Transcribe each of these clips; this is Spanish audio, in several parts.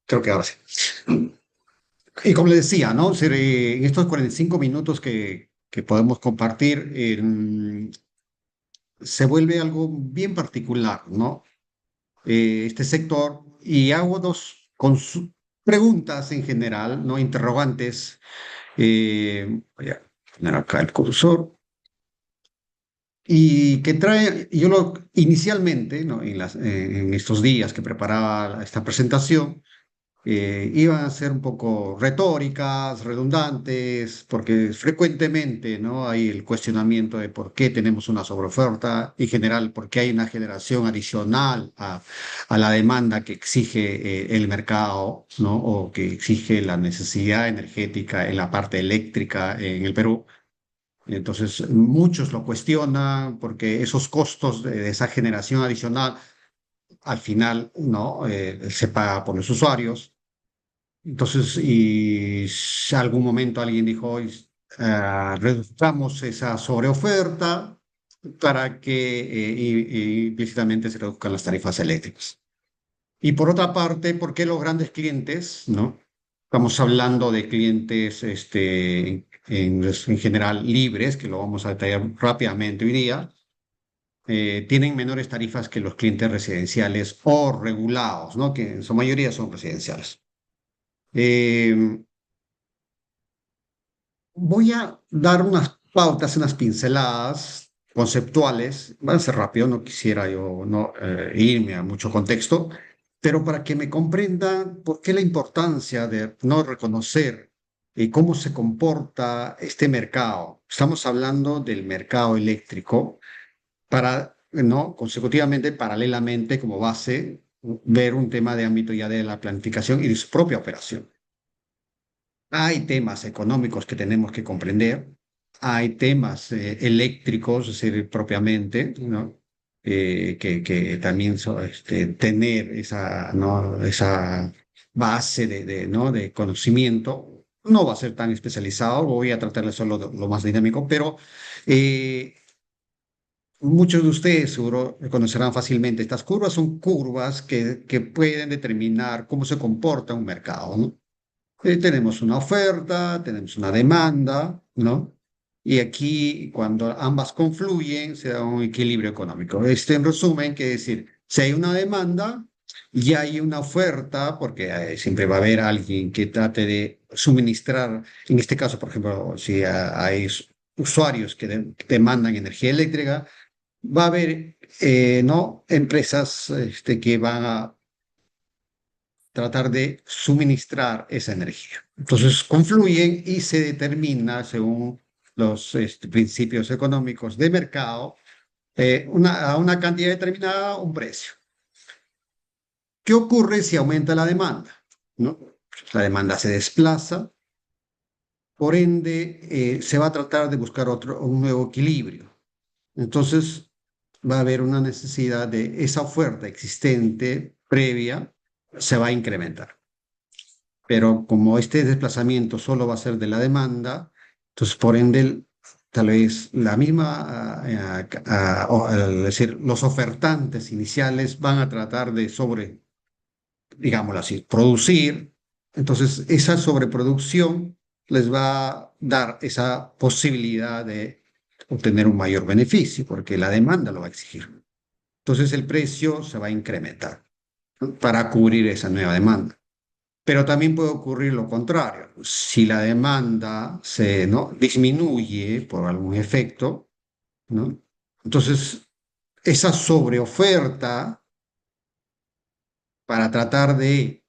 Creo que ahora sí. Y como le decía, ¿no? En estos 45 minutos que podemos compartir, se vuelve algo bien particular, ¿no? Este sector, y hago dos preguntas en general, ¿no? Interrogantes. Voy a poner acá el cursor. Y que trae, inicialmente, ¿no? En estos días que preparaba esta presentación, iban a ser un poco retóricas, redundantes, porque frecuentemente, ¿no? Hay el cuestionamiento de por qué tenemos una sobreoferta, en general, por qué hay una generación adicional a la demanda que exige el mercado, ¿no? O que exige la necesidad energética en la parte eléctrica en el Perú. Entonces, muchos lo cuestionan porque esos costos de esa generación adicional, al final, ¿no? Se paga por los usuarios. Entonces, y si algún momento alguien dijo, "Oye, reduzcamos esa sobreoferta para que implícitamente se reduzcan las tarifas eléctricas". Y por otra parte, ¿por qué los grandes clientes, no? Estamos hablando de clientes en general libres, que lo vamos a detallar rápidamente hoy día, tienen menores tarifas que los clientes residenciales o regulados, ¿no? Que en su mayoría son residenciales. Eh, Voy a dar unas pautas, unas pinceladas conceptuales. Va a ser rápido, no quisiera yo no, irme a mucho contexto, pero para que me comprendan por qué la importancia de no reconocer cómo se comporta este mercado. Estamos hablando del mercado eléctrico para, ¿no? Consecutivamente, paralelamente, como base, ver un tema de ámbito ya de la planificación y de su propia operación. Hay temas económicos que tenemos que comprender, hay temas eléctricos, es decir, propiamente, ¿no? Que también tener esa, ¿no? Esa base ¿no? de conocimiento. No va a ser tan especializado, voy a tratar de solo lo más dinámico, pero eh, muchos de ustedes seguro conocerán fácilmente estas curvas. Son curvas que pueden determinar cómo se comporta un mercado, ¿no? Tenemos una oferta, tenemos una demanda, ¿no? Y aquí, cuando ambas confluyen, se da un equilibrio económico. En resumen, quiere decir, si hay una demanda y hay una oferta, porque siempre va a haber alguien que trate de suministrar, en este caso, por ejemplo, si hay usuarios que demandan energía eléctrica, va a haber, ¿no? Empresas que van a tratar de suministrar esa energía. Entonces confluyen y se determina, según los principios económicos de mercado, a una cantidad determinada un precio. ¿Qué ocurre si aumenta la demanda? ¿No? La demanda se desplaza, por ende se va a tratar de buscar un nuevo equilibrio. Entonces va a haber una necesidad de esa oferta existente previa se va a incrementar. Pero como este desplazamiento solo va a ser de la demanda, entonces por ende tal vez la misma, es decir, los ofertantes iniciales van a tratar de digámoslo así, producir. Entonces esa sobreproducción les va a dar esa posibilidad de obtener un mayor beneficio, porque la demanda lo va a exigir. Entonces el precio se va a incrementar, ¿no? Para cubrir esa nueva demanda. Pero también puede ocurrir lo contrario. Si la demanda ¿no? disminuye por algún efecto, ¿no? Entonces esa sobreoferta para tratar de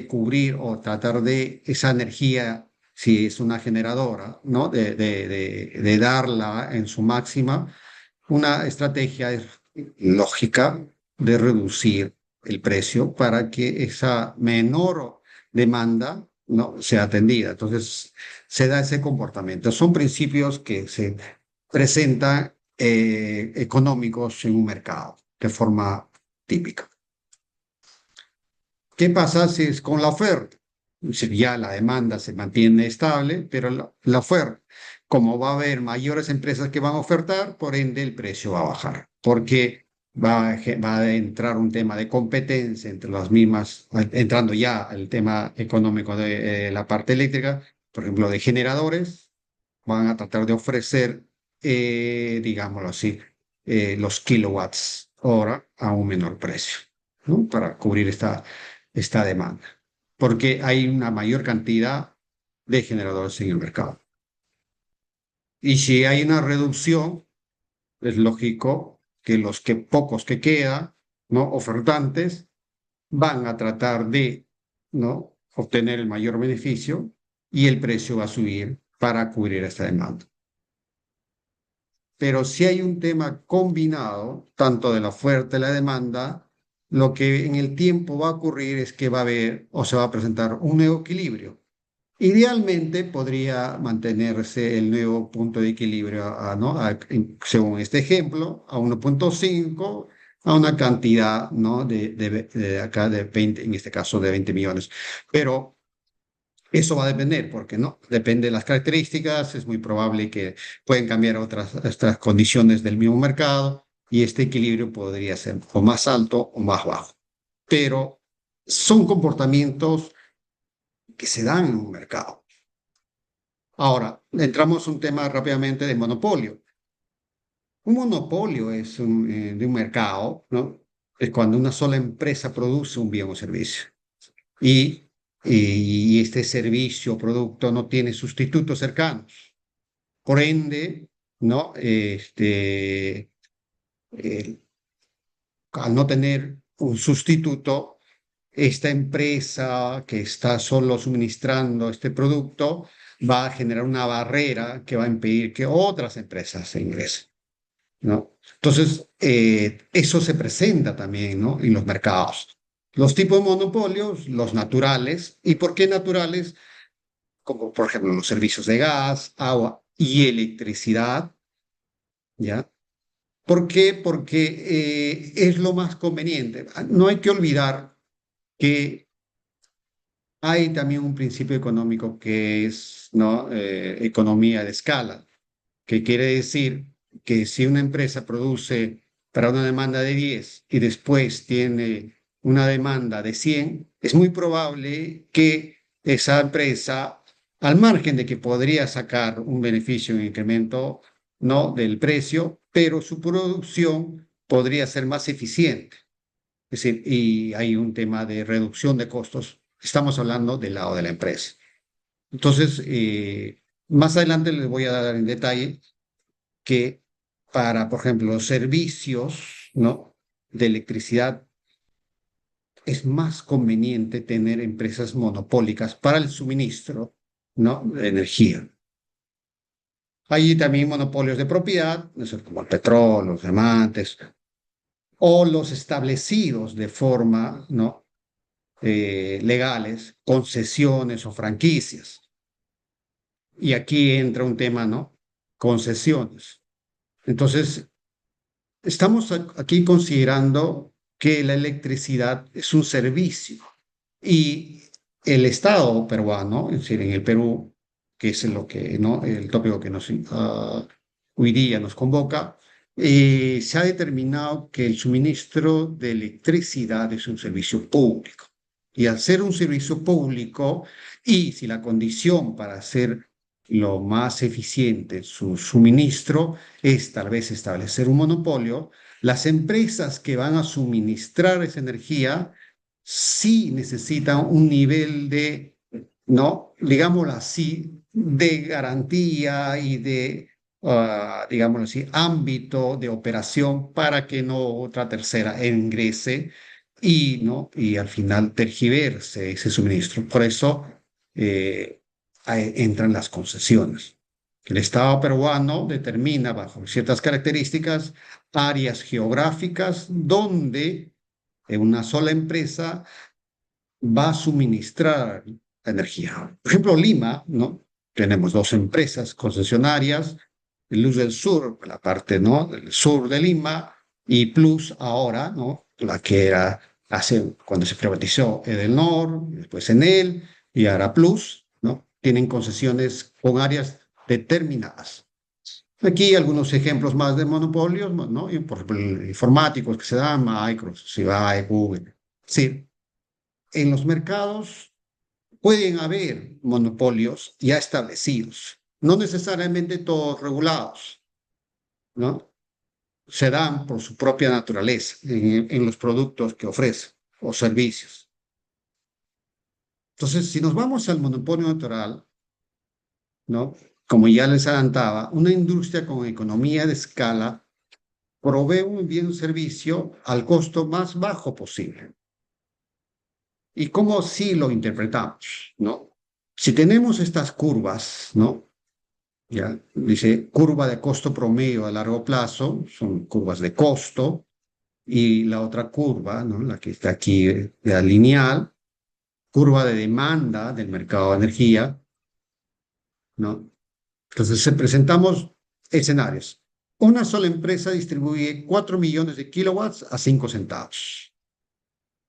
cubrir o tratar de esa energía, si es una generadora, ¿no? De darla en su máxima, una estrategia es lógica de reducir el precio para que esa menor demanda no sea atendida. Entonces, se da ese comportamiento. Son principios que se presentan económicos en un mercado de forma típica. ¿Qué pasa si es con la oferta? Si ya la demanda se mantiene estable, pero la oferta, como va a haber mayores empresas que van a ofertar, por ende el precio va a bajar. ¿Por qué? va a entrar un tema de competencia entre las mismas, entrando ya al tema económico de la parte eléctrica, por ejemplo, de generadores, van a tratar de ofrecer, digámoslo así, los kilowatts hora a un menor precio, ¿no? Para cubrir esta demanda, porque hay una mayor cantidad de generadores en el mercado. Y si hay una reducción, es lógico que los que pocos que quedan, ¿no? Ofertantes, van a tratar de, ¿no? Obtener el mayor beneficio y el precio va a subir para cubrir esta demanda. Pero si hay un tema combinado, tanto de la oferta y la demanda, lo que en el tiempo va a ocurrir es que va a haber o se va a presentar un nuevo equilibrio. Idealmente podría mantenerse el nuevo punto de equilibrio, ¿no? Según este ejemplo, a 1,5, a una cantidad, ¿no? De acá de 20, en este caso de 20 millones. Pero eso va a depender, porque no, depende de las características, es muy probable que pueden cambiar otras condiciones del mismo mercado y este equilibrio podría ser o más alto o más bajo. Pero son comportamientos que se dan en un mercado. Ahora, entramos a un tema rápidamente de monopolio. Un monopolio es de un mercado, ¿no? Es cuando una sola empresa produce un bien o servicio y, y este servicio o producto no tiene sustitutos cercanos. Por ende, ¿no? Eh, Al no tener un sustituto, esta empresa que está solo suministrando este producto va a generar una barrera que va a impedir que otras empresas se ingresen, ¿no? Entonces, eso se presenta también, ¿no? En los mercados. Los tipos de monopolios, los naturales. ¿Y por qué naturales? Como por ejemplo los servicios de gas, agua y electricidad, ¿ya? ¿Por qué? Porque es lo más conveniente. No hay que olvidar que hay también un principio económico que es, ¿no? Economía de escala, que quiere decir que si una empresa produce para una demanda de 10 y después tiene una demanda de 100, es muy probable que esa empresa, al margen de que podría sacar un beneficio en incremento, ¿no? Del precio, pero su producción podría ser más eficiente. Es decir, y hay un tema de reducción de costos. Estamos hablando del lado de la empresa. Entonces, más adelante les voy a dar en detalle que para, por ejemplo, los servicios, ¿no? De electricidad es más conveniente tener empresas monopólicas para el suministro, ¿no? De energía. Hay también monopolios de propiedad, ¿no? Como el petróleo, los diamantes, o los establecidos de forma, ¿no? Legales, concesiones o franquicias. Y aquí entra un tema, ¿no? Concesiones. Entonces, estamos aquí considerando que la electricidad es un servicio y el Estado peruano, es decir, en el Perú, que es lo que, ¿no? El tópico que hoy día nos convoca, se ha determinado que el suministro de electricidad es un servicio público. Y al ser un servicio público, y si la condición para hacer lo más eficiente su suministro es tal vez establecer un monopolio, las empresas que van a suministrar esa energía sí necesitan un nivel de, ¿no? Digámoslo así, de garantía y de, digámoslo así, ámbito de operación para que no otra tercera ingrese y, ¿no? Y al final tergiverse ese suministro. Por eso entran las concesiones. El Estado peruano determina bajo ciertas características áreas geográficas donde una sola empresa va a suministrar energía. Por ejemplo, Lima, ¿no? Tenemos dos empresas concesionarias, Luz del Sur, la parte, ¿no? Del sur de Lima, y Plus ahora, ¿no? La que era hace, cuando se privatizó Edelnor, después Enel, y ahora Plus, ¿no? Tienen concesiones con áreas determinadas. Aquí algunos ejemplos más de monopolios, ¿no? Y, por ejemplo, informáticos que se dan, Microsoft, Cibai, Google. Sí, en los mercados pueden haber monopolios ya establecidos, no necesariamente todos regulados, ¿no? Se dan por su propia naturaleza en los productos que ofrecen o servicios. Entonces, si nos vamos al monopolio natural, ¿no? Como ya les adelantaba, una industria con economía de escala provee un bien o servicio al costo más bajo posible. ¿Y cómo sí lo interpretamos, no? Si tenemos estas curvas, ¿no? Ya dice curva de costo promedio a largo plazo, son curvas de costo, y la otra curva, ¿no? La que está aquí, la lineal, curva de demanda del mercado de energía, ¿no? Entonces, se presentamos escenarios. Una sola empresa distribuye 4 millones de kilowatts a 5 centavos.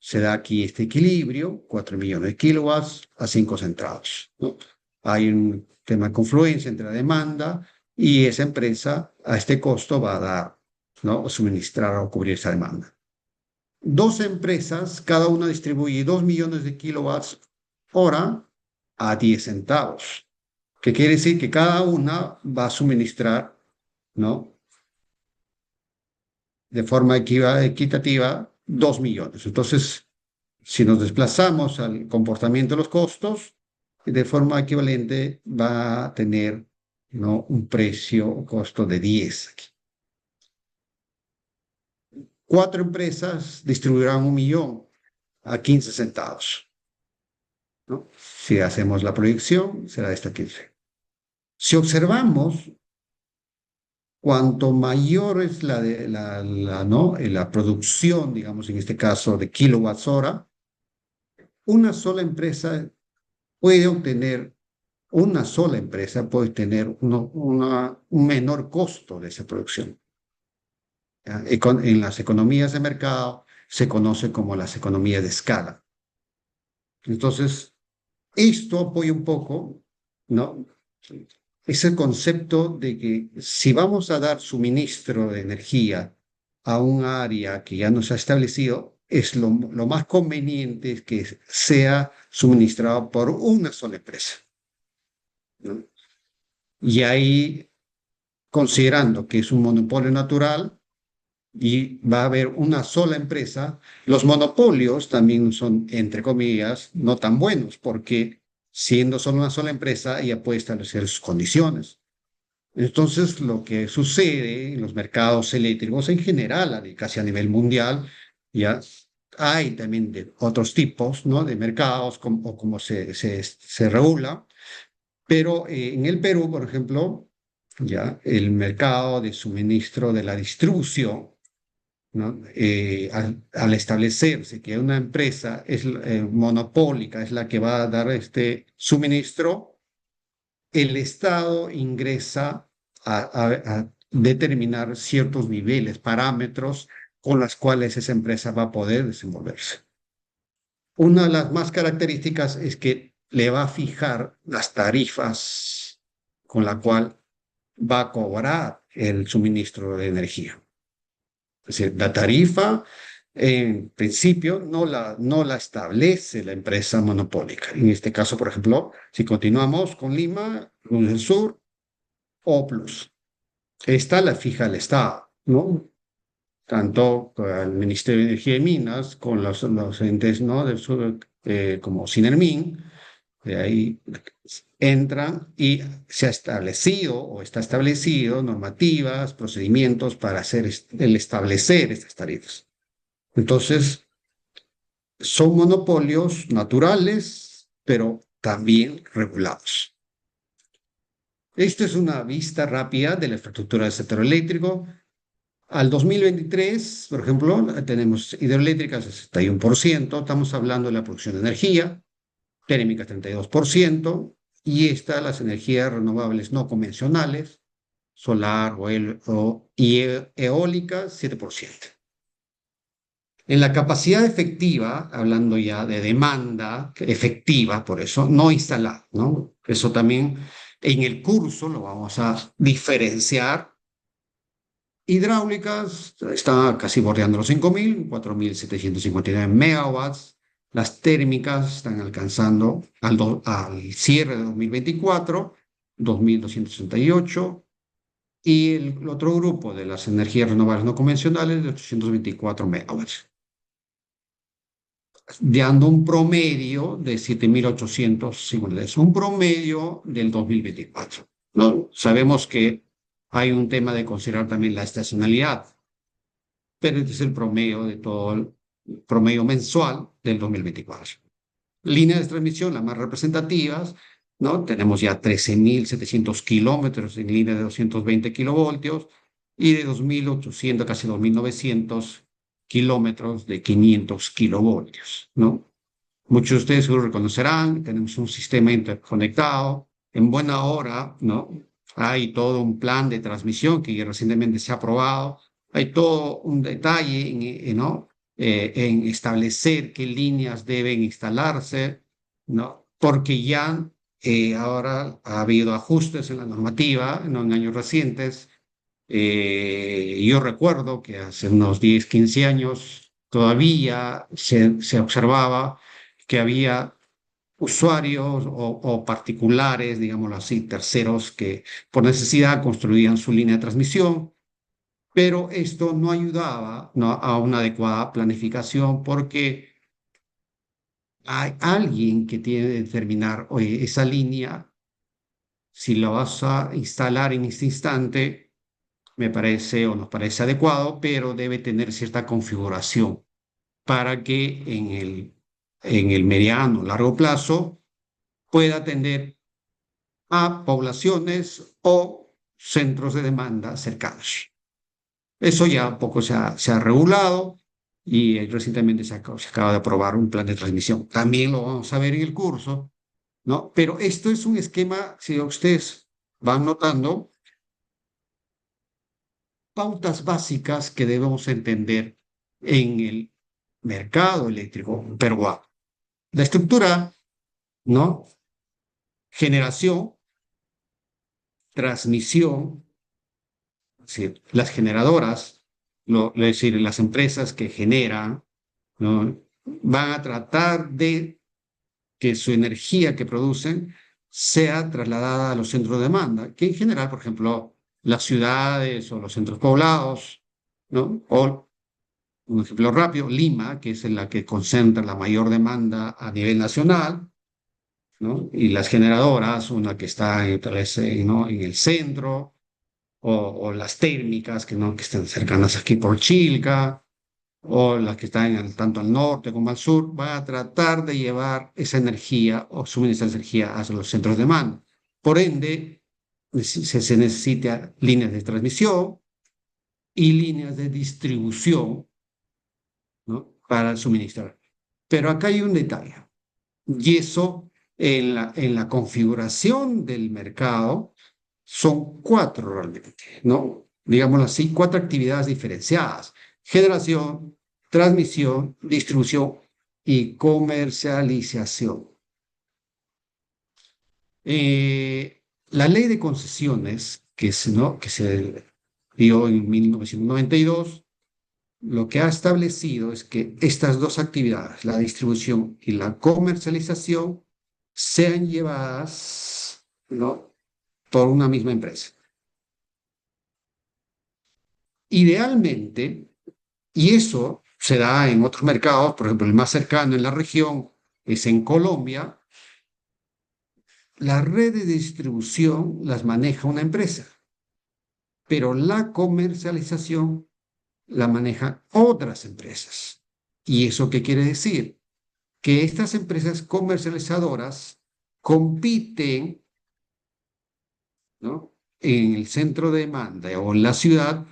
Se da aquí este equilibrio, 4 millones de kilowatts a 5 centavos, ¿no? Hay un tema de confluencia entre la demanda y esa empresa a este costo va a dar, ¿no? Suministrar o cubrir esa demanda. Dos empresas, cada una distribuye 2 millones de kilowatts hora a 10 centavos, que quiere decir que cada una va a suministrar, ¿no? De forma equitativa 2 millones. Entonces, si nos desplazamos al comportamiento de los costos, de forma equivalente va a tener, ¿no? Un precio o costo de 10 aquí. Cuatro empresas distribuirán 1 millón a 15 centavos, ¿no? Si hacemos la proyección, será esta 15. Si observamos, cuanto mayor es ¿no? La producción, digamos, en este caso de kilowatts hora, una sola empresa puede obtener, una sola empresa puede tener un menor costo de esa producción. ¿Ya? En las economías de mercado se conoce como las economías de escala. Entonces, esto apoya un poco, ¿no? Ese concepto de que si vamos a dar suministro de energía a un área que ya no se ha establecido, es lo más conveniente que sea suministrado por una sola empresa, ¿no? Y ahí, considerando que es un monopolio natural y va a haber una sola empresa, los monopolios también son, entre comillas, no tan buenos, porque siendo solo una sola empresa, ella puede establecer sus condiciones. Entonces, lo que sucede en los mercados eléctricos en general, casi a nivel mundial, ya hay también de otros tipos, ¿no? De mercados o cómo se regula, pero en el Perú, por ejemplo, ya el mercado de suministro de la distribución, ¿no? Al establecerse que una empresa es monopólica, es la que va a dar este suministro, el Estado ingresa a determinar ciertos niveles, parámetros con los cuales esa empresa va a poder desenvolverse. Una de las más características es que le va a fijar las tarifas con la cual va a cobrar el suministro de energía. Es decir, la tarifa, en principio, no la establece la empresa monopólica. En este caso, por ejemplo, si continuamos con Lima, Luz del Sur, O plus. Esta la fija el Estado, ¿no? Tanto el Ministerio de Energía y Minas, con los entes, ¿no? Del sur, como Sinermin, de ahí entran y se ha establecido o está establecido normativas, procedimientos para hacer el establecer estas tarifas. Entonces, son monopolios naturales, pero también regulados. Esta es una vista rápida de la infraestructura del sector eléctrico. Al 2023, por ejemplo, tenemos hidroeléctricas 61%, estamos hablando de la producción de energía, térmica 32%, y las energías renovables no convencionales, solar y eólica, 7%. En la capacidad efectiva, hablando ya de demanda efectiva, por eso, no instalada, ¿no? Eso también En el curso lo vamos a diferenciar. Hidráulicas está casi bordeando los 5.000, 4.759 megawatts. Las térmicas están alcanzando al cierre de 2024, 2.268. Y el otro grupo de las energías renovables no convencionales de 824 megawatts, dando un promedio de 7.850. Es un promedio del 2024. ¿No? Sabemos que hay un tema de considerar también la estacionalidad, pero este es el promedio de todo el promedio mensual del 2024. Líneas de transmisión, las más representativas, ¿no? Tenemos ya 13.700 kilómetros en línea de 220 kilovoltios y de 2.800, casi 2.900 kilómetros de 500 kilovoltios, ¿no? Muchos de ustedes seguro reconocerán, tenemos un sistema interconectado, en buena hora, ¿no? Hay todo un plan de transmisión que recientemente se ha aprobado, hay todo un detalle, ¿no? En establecer qué líneas deben instalarse, ¿no? Porque ya ahora ha habido ajustes en la normativa, ¿no? En años recientes. Yo recuerdo que hace unos 10, 15 años todavía se observaba que había usuarios o particulares, digámoslo así, terceros que por necesidad construían su línea de transmisión, pero esto no ayudaba, ¿no? A una adecuada planificación porque hay alguien que tiene que determinar, oye, esa línea, si la vas a instalar en este instante, me parece o nos parece adecuado, pero debe tener cierta configuración para que en el mediano, largo plazo pueda atender a poblaciones o centros de demanda cercanos. Eso ya un poco se ha regulado y recientemente se acaba de aprobar un plan de transmisión. También lo vamos a ver en el curso, ¿no? Pero esto es un esquema, si ustedes van notando, pautas básicas que debemos entender en el mercado eléctrico peruano. La estructura, ¿no? Generación, transmisión, es decir, las generadoras, es decir, las empresas que generan, ¿no? Van a tratar de que su energía que producen sea trasladada a los centros de demanda, que en general, por ejemplo, las ciudades o los centros poblados, ¿no? O un ejemplo rápido, Lima, que es en la que concentra la mayor demanda a nivel nacional, ¿no? Y las generadoras, una que está ¿no? en el centro, o las térmicas que están cercanas aquí por Chilca, o las que están tanto al norte como al sur, van a tratar de llevar esa energía o suministrar energía hacia los centros de demanda. Por ende, se necesita líneas de transmisión y líneas de distribución, ¿no? Para suministrar. Pero acá hay un detalle, y eso en la configuración del mercado son cuatro realmente, ¿no? Digámoslo así, cuatro actividades diferenciadas: generación, transmisión, distribución y comercialización. La ley de concesiones que se dio en 1992, lo que ha establecido es que estas dos actividades, la distribución y la comercialización, sean llevadas, ¿no? por una misma empresa. Idealmente, y eso se da en otros mercados, por ejemplo, el más cercano en la región es en Colombia, la red de distribución las maneja una empresa, pero la comercialización la manejan otras empresas. ¿Y eso qué quiere decir? Que estas empresas comercializadoras compiten, ¿no? en el centro de demanda o en la ciudad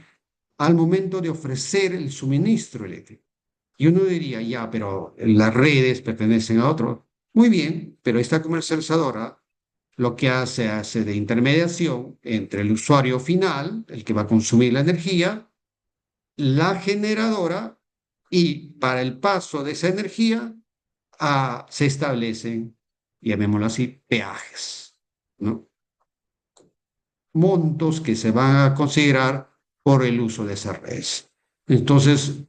al momento de ofrecer el suministro eléctrico. Y uno diría, ya, pero las redes pertenecen a otro. Muy bien, pero esta comercializadora lo que hace de intermediación entre el usuario final, el que va a consumir la energía, la generadora, y para el paso de esa energía se establecen, llamémoslo así, peajes, ¿no? montos que se van a considerar por el uso de esas redes. Entonces,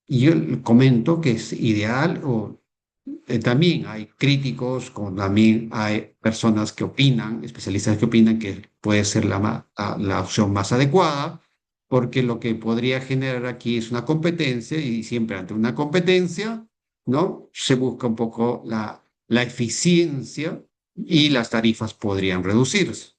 yo comento que es ideal o también hay críticos, como también hay personas que opinan, especialistas que opinan que puede ser la opción más adecuada, porque lo que podría generar aquí es una competencia y siempre ante una competencia, ¿no? Se busca un poco la eficiencia y las tarifas podrían reducirse.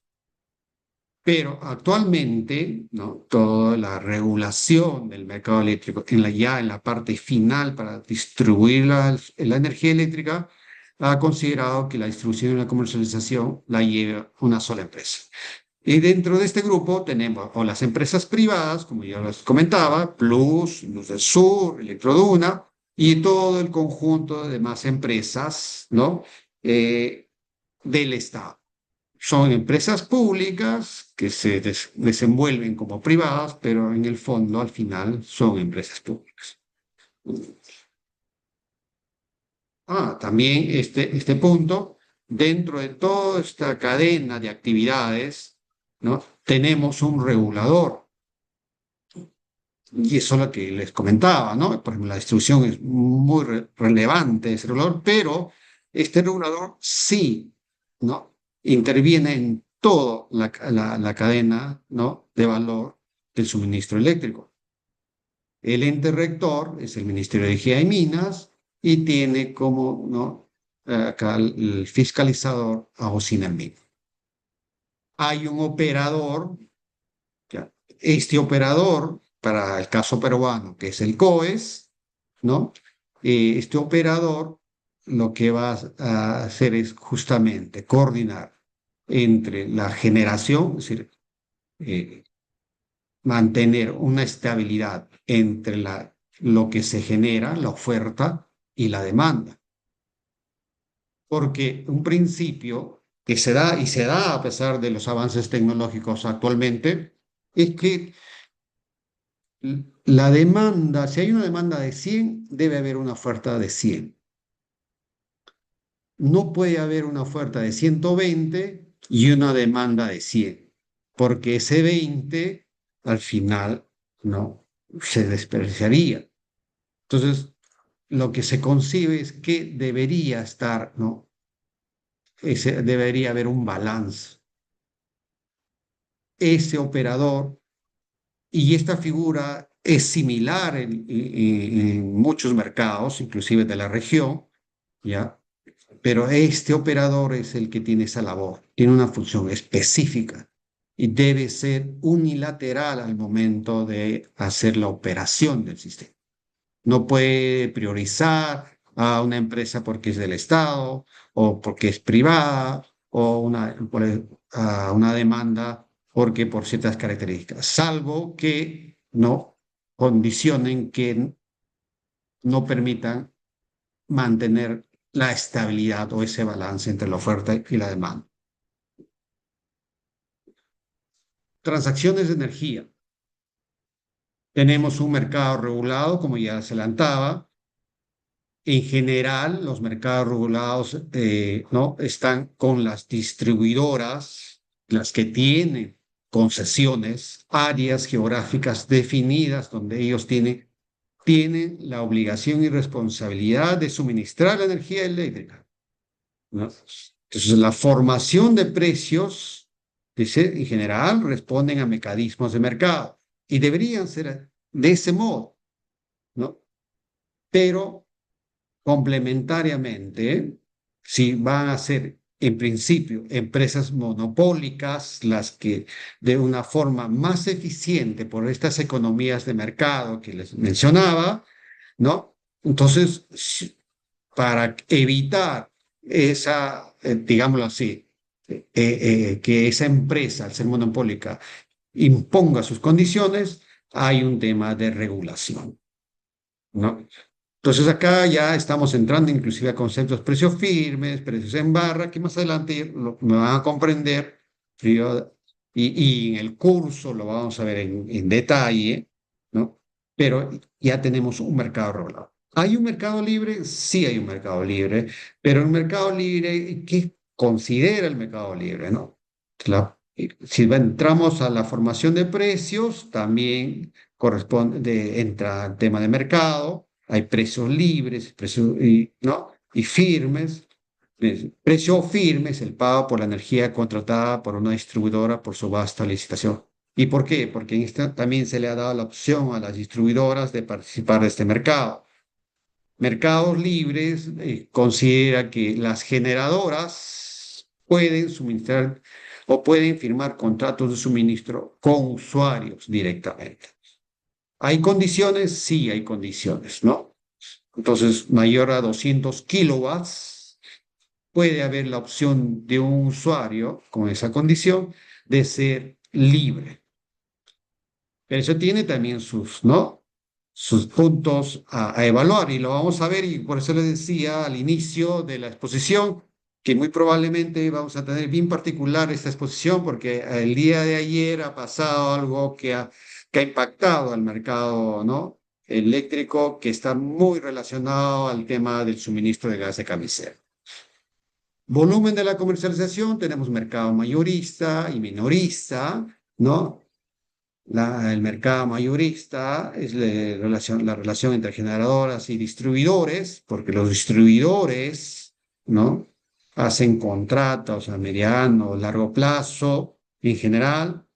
Pero actualmente, ¿no? Toda la regulación del mercado eléctrico ya en la parte final para distribuir la energía eléctrica ha considerado que la distribución y la comercialización la lleva una sola empresa. Y dentro de este grupo tenemos o las empresas privadas, como ya les comentaba, Plus, Luz del Sur, Electroduna, y todo el conjunto de demás empresas, ¿no? Del Estado. Son empresas públicas que se desenvuelven como privadas, pero en el fondo, al final, son empresas públicas. También este punto, dentro de toda esta cadena de actividades, ¿no? Tenemos un regulador. Y eso es lo que les comentaba, ¿no? Por ejemplo, la distribución es muy relevante ese regulador, pero este regulador sí, ¿no? Interviene en toda la cadena, ¿no? De valor del suministro eléctrico. El ente rector es el Ministerio de Energía y Minas y tiene como, ¿no? Acá el fiscalizador a Ocinamil. Hay un operador, ya, este operador, para el caso peruano, que es el COES, ¿no? Este operador lo que va a hacer es justamente coordinar entre la generación, es decir, eh, mantener una estabilidad entre lo que se genera, la oferta y la demanda. Porque un principio que se da y se da a pesar de los avances tecnológicos actualmente es que la demanda, si hay una demanda de 100, debe haber una oferta de 100. No puede haber una oferta de 120 y una demanda de 100, porque ese 20 al final no se desperdiciaría. Entonces, lo que se concibe es que debería estar, ¿no? Debería haber un balance. Ese operador y esta figura es similar en muchos mercados, inclusive de la región, ¿ya? Pero este operador es el que tiene esa labor, tiene una función específica y debe ser unilateral al momento de hacer la operación del sistema. No puede priorizar a una empresa porque es del Estado o porque es privada o a una demanda porque por ciertas características, salvo que no condicionen que no permitan mantener la estabilidad o ese balance entre la oferta y la demanda. Transacciones de energía. Tenemos un mercado regulado, como ya se adelantaba. En general, los mercados regulados, ¿no? Están con las distribuidoras, las que tienen concesiones, áreas geográficas definidas donde ellos tienen la obligación y responsabilidad de suministrar la energía eléctrica, ¿no? Entonces, la formación de precios, dice, en general, responden a mecanismos de mercado y deberían ser de ese modo, ¿no? Pero complementariamente, si van a ser en principio empresas monopólicas, las que de una forma más eficiente por estas economías de mercado que les mencionaba, ¿no? Entonces, para evitar esa, digámoslo así, que esa empresa, al ser monopólica, imponga sus condiciones, hay un tema de regulación, ¿no? Entonces acá ya estamos entrando inclusive a conceptos precios firmes, precios en barra, que más adelante me van a comprender y en el curso lo vamos a ver en detalle, ¿no? Pero ya tenemos un mercado regulado. ¿Hay un mercado libre? Sí hay un mercado libre, pero el mercado libre, ¿qué considera el mercado libre, no? Si entramos a la formación de precios, también entra el tema de mercado, hay precios libres, precios, ¿no? Y firmes. Precio firme es el pago por la energía contratada por una distribuidora por su vasta licitación. ¿Y por qué? Porque en esta también se le ha dado la opción a las distribuidoras de participar de este mercado. Mercados libres considera que las generadoras pueden suministrar o pueden firmar contratos de suministro con usuarios directamente. ¿Hay condiciones? Sí, hay condiciones, ¿no? Entonces, mayor a 200 kilowatts, puede haber la opción de un usuario con esa condición de ser libre. Pero eso tiene también sus, ¿no? Sus puntos a evaluar y lo vamos a ver y por eso les decía al inicio de la exposición que muy probablemente vamos a tener bien particular esta exposición porque el día de ayer ha pasado algo que ha impactado al mercado, ¿no? Eléctrico que está muy relacionado al tema del suministro de gas de camisea. Volumen de la comercialización, tenemos mercado mayorista y minorista, ¿no? El mercado mayorista es la relación entre generadoras y distribuidores, porque los distribuidores, ¿no? Hacen contratos a mediano o largo plazo en general.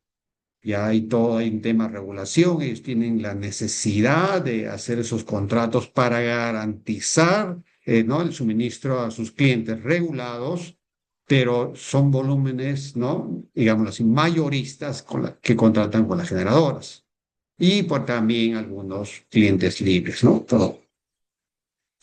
Ya hay un tema de regulación, ellos tienen la necesidad de hacer esos contratos para garantizar, ¿no? El suministro a sus clientes regulados, pero son volúmenes, ¿no? Digámoslo así, mayoristas que contratan con las generadoras y por también algunos clientes libres, ¿no? Todo.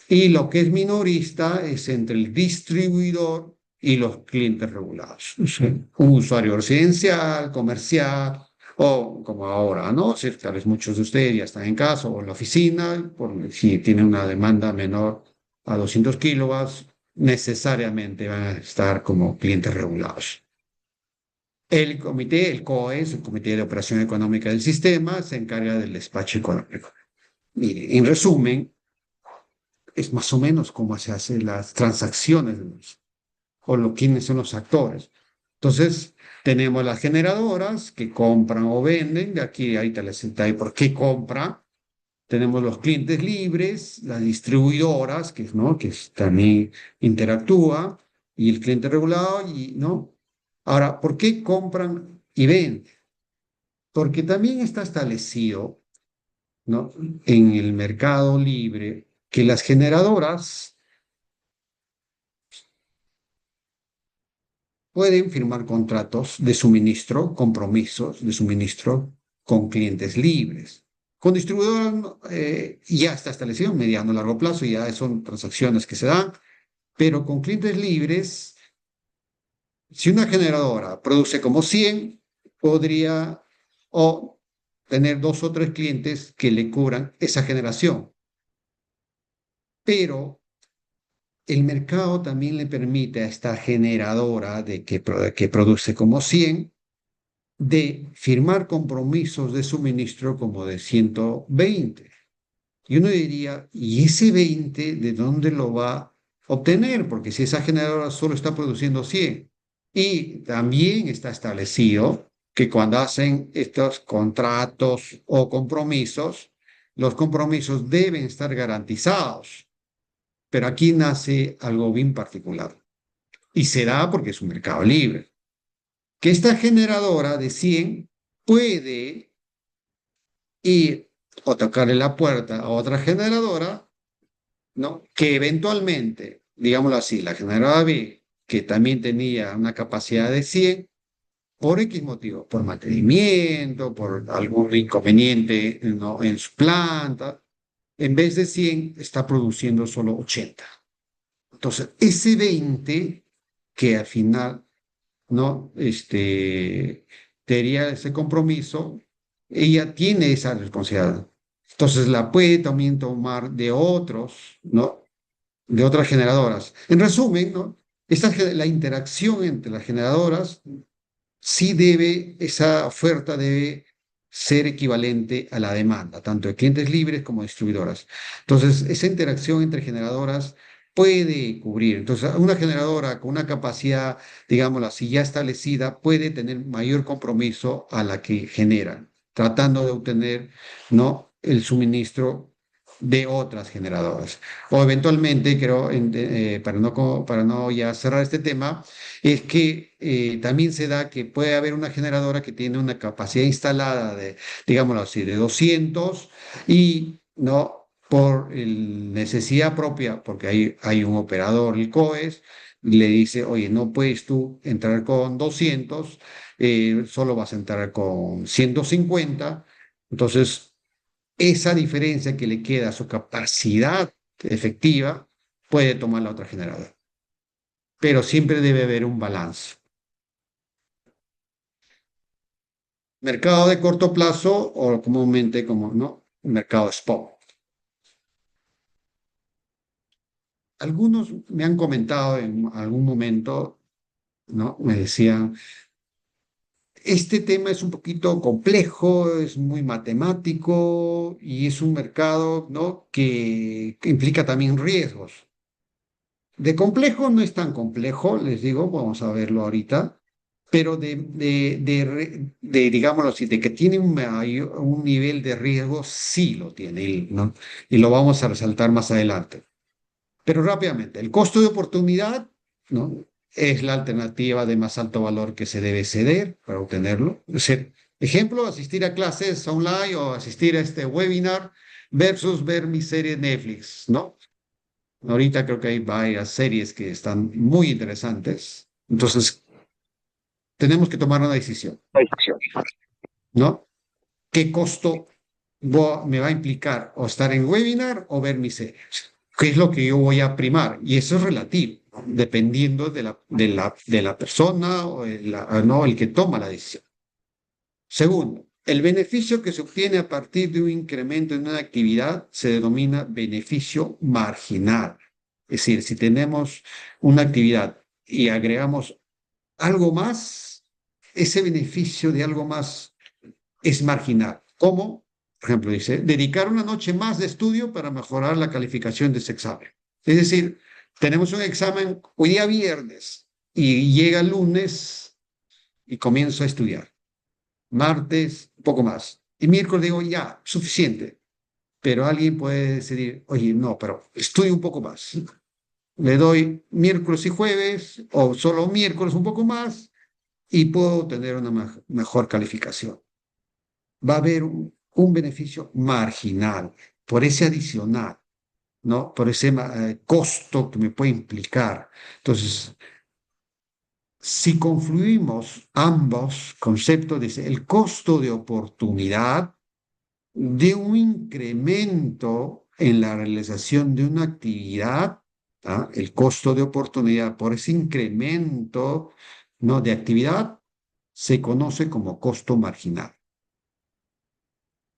Y lo que es minorista es entre el distribuidor y los clientes regulados. Sí. Un usuario residencial, comercial, o como ahora, ¿no? Si tal vez muchos de ustedes ya están en casa o en la oficina, si tienen una demanda menor a 200 kilowatts, necesariamente van a estar como clientes regulados. El comité, el COES, el Comité de Operación Económica del Sistema, se encarga del despacho económico. Mire, en resumen, es más o menos cómo se hacen las transacciones o quiénes son los actores. Entonces, tenemos las generadoras que compran o venden, de aquí ahorita les sentaré por qué compra. Tenemos los clientes libres, las distribuidoras, ¿no? También interactúa, y el cliente regulado, y, ¿no? Ahora, ¿por qué compran y venden? Porque también está establecido, ¿no? En el mercado libre que las generadoras pueden firmar contratos de suministro, compromisos de suministro con clientes libres. Con distribuidores ya está establecido, mediano a largo plazo, ya son transacciones que se dan, pero con clientes libres, si una generadora produce como 100, podría o tener dos o tres clientes que le cubran esa generación. Pero el mercado también le permite a esta generadora que produce como 100 de firmar compromisos de suministro como de 120. Y uno diría, ¿y ese 20 de dónde lo va a obtener? Porque si esa generadora solo está produciendo 100. Y también está establecido que cuando hacen estos contratos o compromisos, los compromisos deben estar garantizados. Pero aquí nace algo bien particular. Y se da porque es un mercado libre. Que esta generadora de 100 puede ir o tocarle la puerta a otra generadora, ¿no? Que eventualmente, digámoslo así, la generadora B, que también tenía una capacidad de 100, por X motivo, por mantenimiento, por algún inconveniente, ¿no? En su planta, en vez de 100, está produciendo solo 80. Entonces, ese 20 que al final, ¿no? Tenía ese compromiso, ella tiene esa responsabilidad. Entonces la puede también tomar de otros, ¿no? De otras generadoras. En resumen, ¿no? La interacción entre las generadoras esa oferta debe ser equivalente a la demanda, tanto de clientes libres como distribuidoras. Entonces, esa interacción entre generadoras puede cubrir. Entonces, una generadora con una capacidad, digámoslo así, ya establecida, puede tener mayor compromiso a la que genera, tratando de obtener, ¿no?, el suministro de otras generadoras. O eventualmente, creo, para no ya cerrar este tema, es que también se da que puede haber una generadora que tiene una capacidad instalada de, digámoslo así, de 200 y no por necesidad propia, porque hay un operador, el COES, le dice, oye, no puedes tú entrar con 200, solo vas a entrar con 150. Entonces, esa diferencia que le queda a su capacidad efectiva puede tomar la otra generadora. Pero siempre debe haber un balance. Mercado de corto plazo o comúnmente como, ¿no?, mercado spot. Algunos me han comentado en algún momento, ¿no? Me decían, este tema es un poquito complejo, es muy matemático y es un mercado, ¿no?, que implica también riesgos. De complejo no es tan complejo, les digo, vamos a verlo ahorita, pero digámoslo así, de que tiene un nivel de riesgo, sí lo tiene, ¿no? Y lo vamos a resaltar más adelante. Pero rápidamente, el costo de oportunidad, ¿no?, es la alternativa de más alto valor que se debe ceder para obtenerlo. Es decir, ejemplo, asistir a clases online o asistir a este webinar versus ver mi serie Netflix, ¿no? Ahorita creo que hay varias series que están muy interesantes. Entonces, tenemos que tomar una decisión, ¿no? ¿Qué costo me va a implicar o estar en webinar o ver mis series? ¿Qué es lo que yo voy a primar? Y eso es relativo, ¿no?, dependiendo de la persona o no, el que toma la decisión. Segundo, el beneficio que se obtiene a partir de un incremento en una actividad se denomina beneficio marginal. Es decir, si tenemos una actividad y agregamos algo más, ese beneficio de algo más es marginal. ¿Cómo? Por ejemplo, dice, dedicar una noche más de estudio para mejorar la calificación de ese examen. Es decir, tenemos un examen hoy día viernes y llega el lunes y comienzo a estudiar. Martes, un poco más. Y miércoles digo, ya, suficiente. Pero alguien puede decidir, oye, no, pero estudio un poco más. Le doy miércoles y jueves, o solo miércoles un poco más, y puedo tener una mejor calificación. Va a haber un beneficio marginal por ese adicional, ¿no? Por ese costo que me puede implicar. Entonces, si confluimos ambos conceptos, dice, el costo de oportunidad de un incremento en la realización de una actividad, ¿ah?, el costo de oportunidad por ese incremento, ¿no?, de actividad se conoce como costo marginal.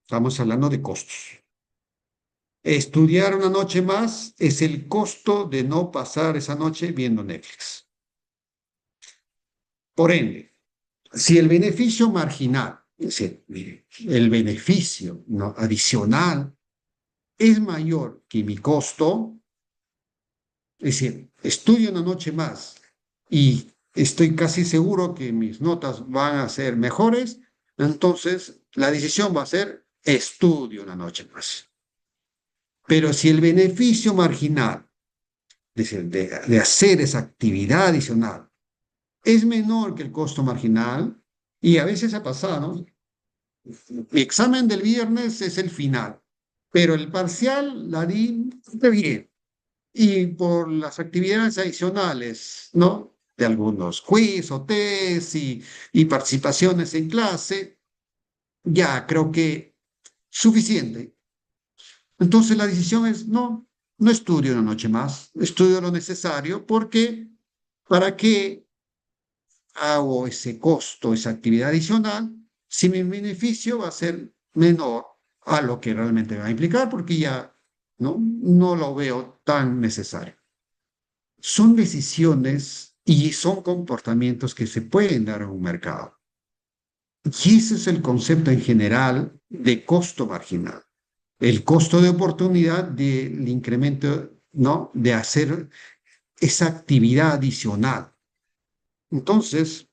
Estamos hablando de costos. Estudiar una noche más es el costo de no pasar esa noche viendo Netflix. Por ende, si el beneficio marginal, es decir, el beneficio, ¿no?, adicional es mayor que mi costo, es decir, estudio una noche más y estoy casi seguro que mis notas van a ser mejores, entonces la decisión va a ser estudio una noche más. Pero si el beneficio marginal, es decir, de hacer esa actividad adicional, es menor que el costo marginal, y a veces ha pasado, ¿no? Mi examen del viernes es el final, pero el parcial la di bien. Y por las actividades adicionales, ¿no?, de algunos quiz o test y participaciones en clase, ya creo que suficiente. Entonces la decisión es, no, no estudio una noche más, estudio lo necesario porque ¿para qué hago ese costo, esa actividad adicional, si mi beneficio va a ser menor a lo que realmente me va a implicar porque ya no lo veo tan necesario? Son decisiones y son comportamientos que se pueden dar en un mercado. Y ese es el concepto en general de costo marginal. El costo de oportunidad del incremento ¿no? De hacer esa actividad adicional. Entonces,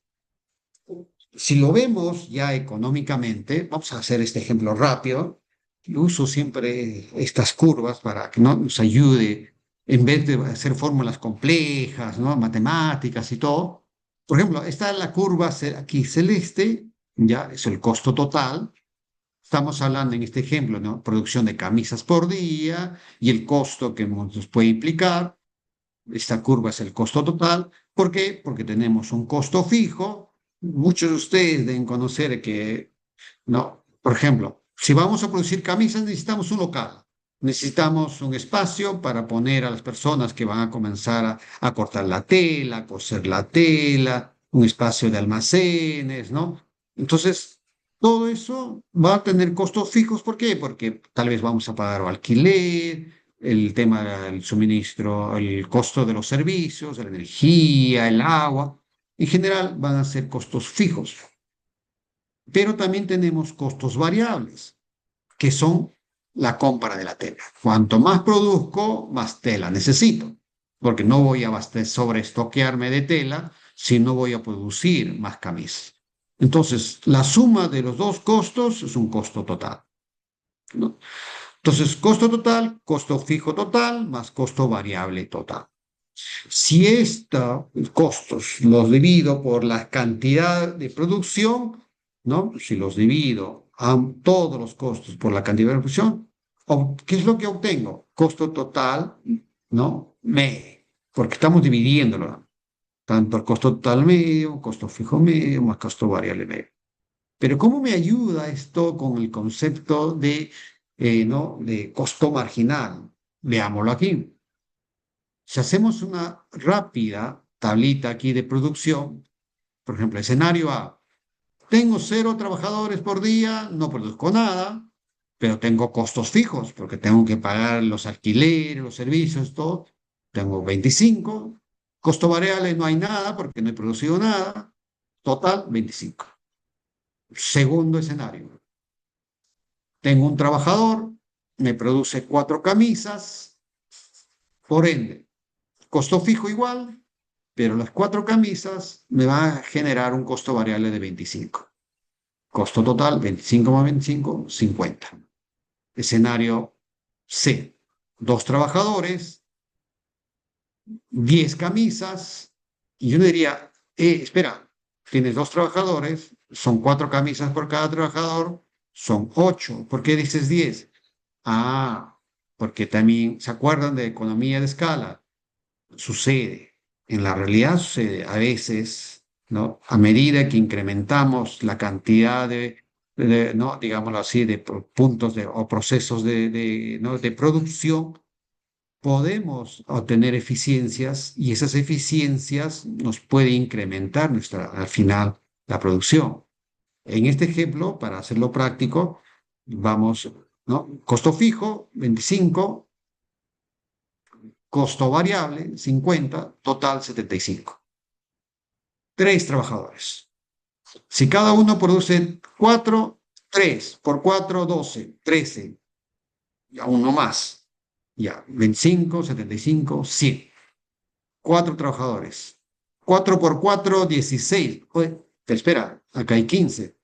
si lo vemos ya económicamente, vamos a hacer este ejemplo rápido. Yo uso siempre estas curvas para que nos ayude, en vez de hacer fórmulas complejas, ¿no? Matemáticas y todo. Por ejemplo, está la curva aquí celeste, ya es el costo total. Estamos hablando en este ejemplo, ¿no? Producción de camisas por día y el costo que nos puede implicar. Esta curva es el costo total. ¿Por qué? Porque tenemos un costo fijo. Muchos de ustedes deben conocer que, no, por ejemplo, si vamos a producir camisas necesitamos un local. Necesitamos un espacio para poner a las personas que van a comenzar a cortar la tela, a coser la tela, un espacio de almacenes, ¿no? Entonces, todo eso va a tener costos fijos. ¿Por qué? Porque tal vez vamos a pagar alquiler, el tema del suministro, el costo de los servicios, de la energía, el agua. En general van a ser costos fijos, pero también tenemos costos variables, que son la compra de la tela. Cuanto más produzco, más tela necesito, porque no voy a sobreestoquearme de tela si no voy a producir más camisas. Entonces, la suma de los dos costos es un costo total, ¿no? Entonces, costo total, costo fijo total, más costo variable total. Si estos costos los divido por la cantidad de producción, ¿no? Si los divido a todos los costos por la cantidad de producción, ¿qué es lo que obtengo? Costo total, ¿no? Porque estamos dividiéndolo, ¿no? Tanto el costo total medio, costo fijo medio, más costo variable medio. Pero ¿cómo me ayuda esto con el concepto ¿no? de costo marginal? Veámoslo aquí. Si hacemos una rápida tablita aquí de producción, por ejemplo, escenario A, tengo 0 trabajadores por día, no produzco nada, pero tengo costos fijos porque tengo que pagar los alquileres, los servicios, todo. Tengo 25. Costo variable no hay nada porque no he producido nada. Total, 25. Segundo escenario. Tengo un trabajador, me produce 4 camisas, por ende, costo fijo igual, pero las 4 camisas me van a generar un costo variable de 25. Costo total, 25 más 25, 50. Escenario C, 2 trabajadores, 10 camisas, y yo diría, espera, tienes 2 trabajadores, son 4 camisas por cada trabajador, son 8. ¿Por qué dices 10? Ah, porque también se acuerdan de economía de escala. Sucede, en la realidad sucede a veces, ¿no? A medida que incrementamos la cantidad ¿no? Digámoslo así, de puntos o procesos ¿no? de producción, podemos obtener eficiencias y esas eficiencias nos puede incrementar al final la producción. En este ejemplo, para hacerlo práctico, vamos, ¿no? Costo fijo, 25, costo variable, 50, total 75. 3 trabajadores. Si cada uno produce 4, 3 por 4, 12, 13, ya uno más. Ya, 25, 75, 100. 4 trabajadores. 4 por 4, 16. Oye, espera, acá hay 15.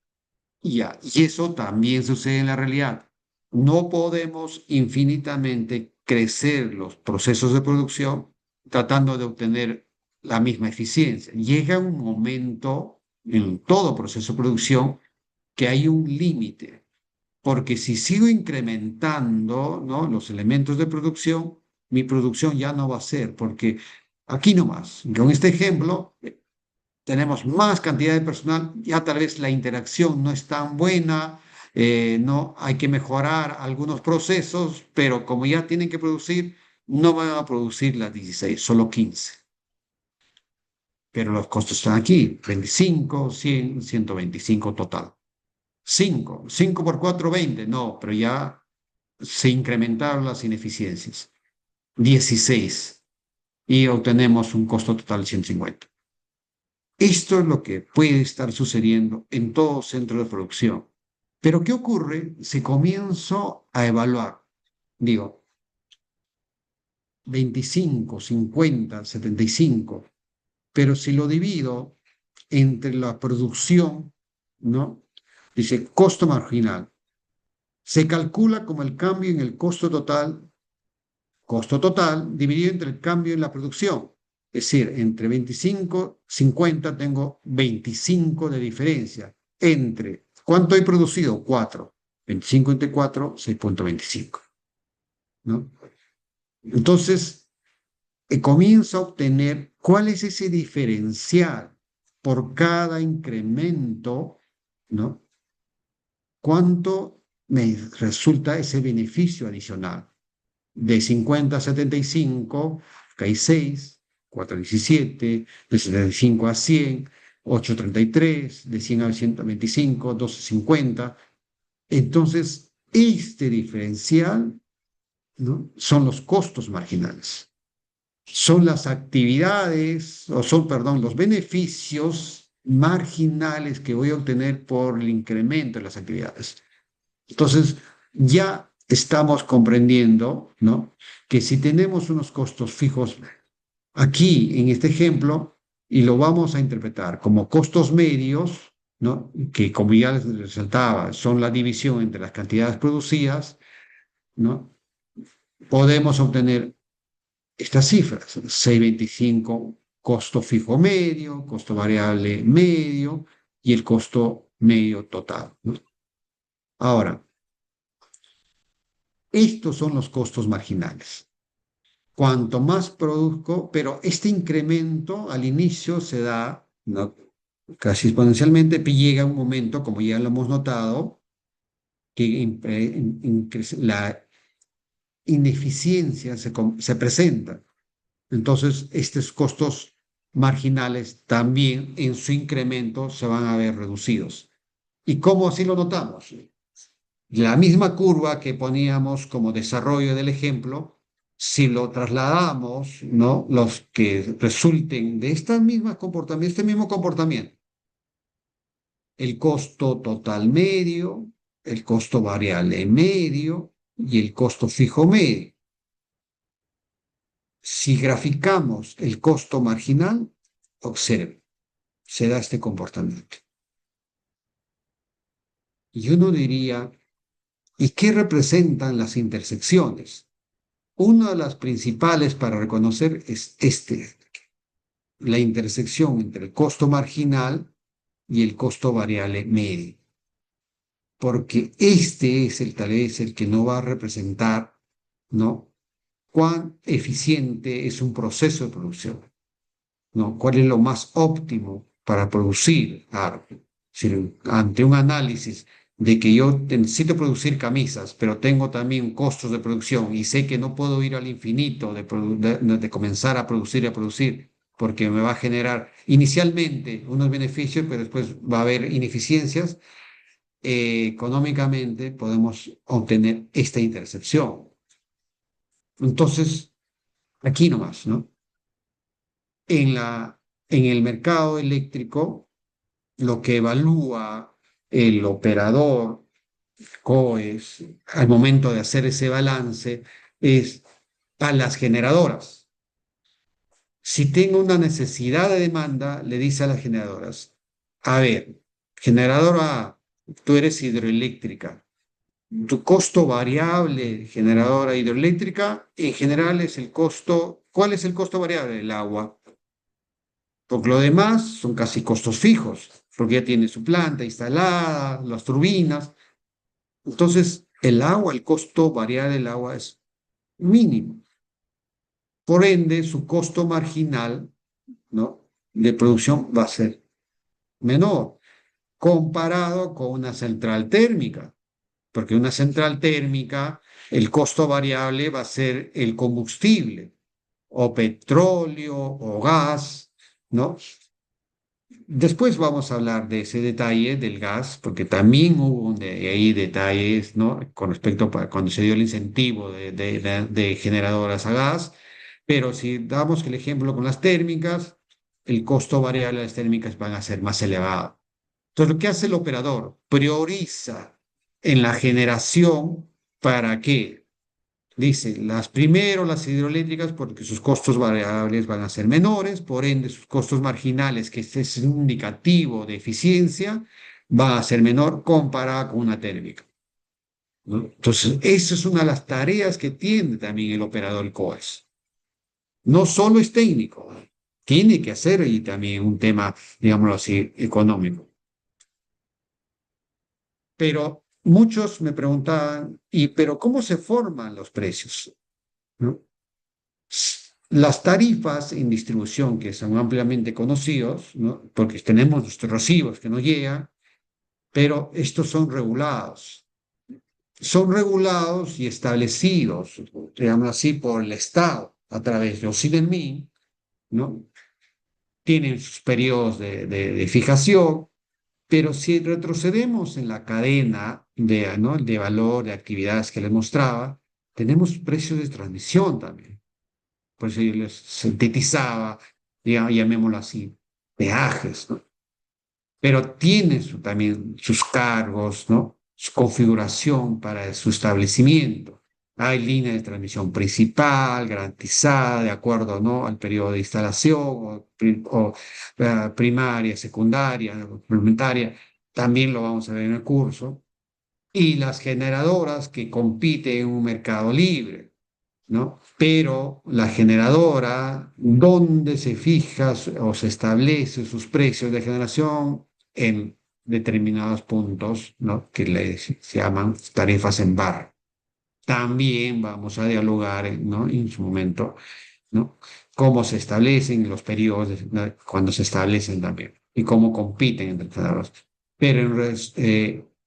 Ya, y eso también sucede en la realidad. No podemos infinitamente crecer los procesos de producción tratando de obtener la misma eficiencia. Llega un momento en todo proceso de producción que hay un límite, porque si sigo incrementando, ¿no? los elementos de producción, mi producción ya no va a ser, porque aquí nomás, con este ejemplo, tenemos más cantidad de personal, ya tal vez la interacción no es tan buena, no hay que mejorar algunos procesos, pero como ya tienen que producir, no van a producir las 16, solo 15. Pero los costos están aquí, 25, 100, 125 total. 5 por 4, 20, no, pero ya se incrementaron las ineficiencias. 16 y obtenemos un costo total de 150. Esto es lo que puede estar sucediendo en todo centro de producción. Pero ¿qué ocurre si comienzo a evaluar? Digo, 25, 50, 75, pero si lo divido entre la producción, ¿no? Dice costo marginal. Se calcula como el cambio en el costo total dividido entre el cambio en la producción. Es decir, entre 25, 50 tengo 25 de diferencia. Entre, ¿cuánto he producido? 4. 25 entre 4, 6,25. ¿No? Entonces, comienzo a obtener cuál es ese diferencial por cada incremento, ¿no? ¿Cuánto me resulta ese beneficio adicional? De 50 a 75, acá hay 6, 4 a 17, de 75 a 100, 8 a 33, de 100 a 125, 12 a 50. Entonces, este diferencial, ¿no? Son los costos marginales. Son las actividades, o son, perdón, los beneficios marginales que voy a obtener por el incremento de las actividades. Entonces, ya estamos comprendiendo, ¿no? Que si tenemos unos costos fijos aquí en este ejemplo, y lo vamos a interpretar como costos medios, ¿no? Que como ya les resaltaba, son la división entre las cantidades producidas, ¿no? Podemos obtener estas cifras: 6,25 costo fijo medio, costo variable medio y el costo medio total, ¿no? Ahora, estos son los costos marginales. Cuanto más produzco, pero este incremento al inicio se da, ¿no? Casi exponencialmente, pero llega un momento, como ya lo hemos notado, que la ineficiencia se presenta. Entonces, estos costos marginales también en su incremento se van a ver reducidos. ¿Y cómo así lo notamos? La misma curva que poníamos como desarrollo del ejemplo, si lo trasladamos, ¿no? Los que resulten de este mismo comportamiento, el costo total medio, el costo variable medio y el costo fijo medio. Si graficamos el costo marginal, observe, se da este comportamiento. Y uno diría, ¿y qué representan las intersecciones? Una de las principales para reconocer es la intersección entre el costo marginal y el costo variable medio, porque este es tal vez el que no va a representar, ¿no? Cuán eficiente es un proceso de producción, ¿no? ¿Cuál es lo más óptimo para producir arte? Si ante un análisis de que yo necesito producir camisas, pero tengo también costos de producción y sé que no puedo ir al infinito de comenzar a producir y a producir, porque me va a generar inicialmente unos beneficios, pero después va a haber ineficiencias, económicamente podemos obtener esta intercepción. Entonces, aquí nomás, ¿no? En en el mercado eléctrico, lo que evalúa el operador COES al momento de hacer ese balance es a las generadoras. Si tengo una necesidad de demanda, le dice a las generadoras, a ver, generadora A, tú eres hidroeléctrica, tu costo variable, generadora hidroeléctrica, en general es el costo, ¿cuál es el costo variable? El agua. Porque lo demás son casi costos fijos, porque ya tiene su planta instalada, las turbinas. Entonces, el agua, el costo variable del agua es mínimo. Por ende, su costo marginal, ¿no? De producción va a ser menor comparado con una central térmica, porque una central térmica, el costo variable va a ser el combustible, o petróleo, o gas, ¿no? Después vamos a hablar de ese detalle del gas, porque también hubo ahí detalles, ¿no? Con respecto a cuando se dio el incentivo de generadoras a gas, pero si damos el ejemplo con las térmicas, el costo variable de las térmicas van a ser más elevado. Entonces, lo que hace el operador, prioriza en la generación, ¿para qué? Dice, las hidroeléctricas, porque sus costos variables van a ser menores, por ende, sus costos marginales, que este es un indicativo de eficiencia, va a ser menor comparada con una térmica, ¿no? Entonces, esa es una de las tareas que tiene también el operador COES. No solo es técnico, tiene que hacer y también un tema, digámoslo así, económico. Pero muchos me preguntaban, pero ¿cómo se forman los precios? ¿No? Las tarifas en distribución, que son ampliamente conocidos, ¿no? Porque tenemos nuestros recibos que nos llegan, pero estos son regulados. Son regulados y establecidos, digamos así, por el Estado a través de OSIDENMIN, ¿no? Tienen sus periodos de fijación, pero si retrocedemos en la cadena ¿no? de valor, de actividades que les mostraba, tenemos precios de transmisión también. Por eso yo les sintetizaba, llamémoslo así, peajes, ¿no? Pero tiene también sus cargos, ¿no? Su configuración para su establecimiento. Hay línea de transmisión principal, garantizada, de acuerdo, ¿no? Al periodo de instalación, primaria, secundaria, complementaria. También lo vamos a ver en el curso. Y las generadoras que compiten en un mercado libre, ¿no? Pero la generadora, ¿dónde se fija o se establece sus precios de generación? En determinados puntos, ¿no? Que se llaman tarifas en barra. También vamos a dialogar, ¿no? En su momento, ¿no? Cómo se establecen los periodos, ¿no? Cuando se establecen también, y cómo compiten entre generadoras. Pero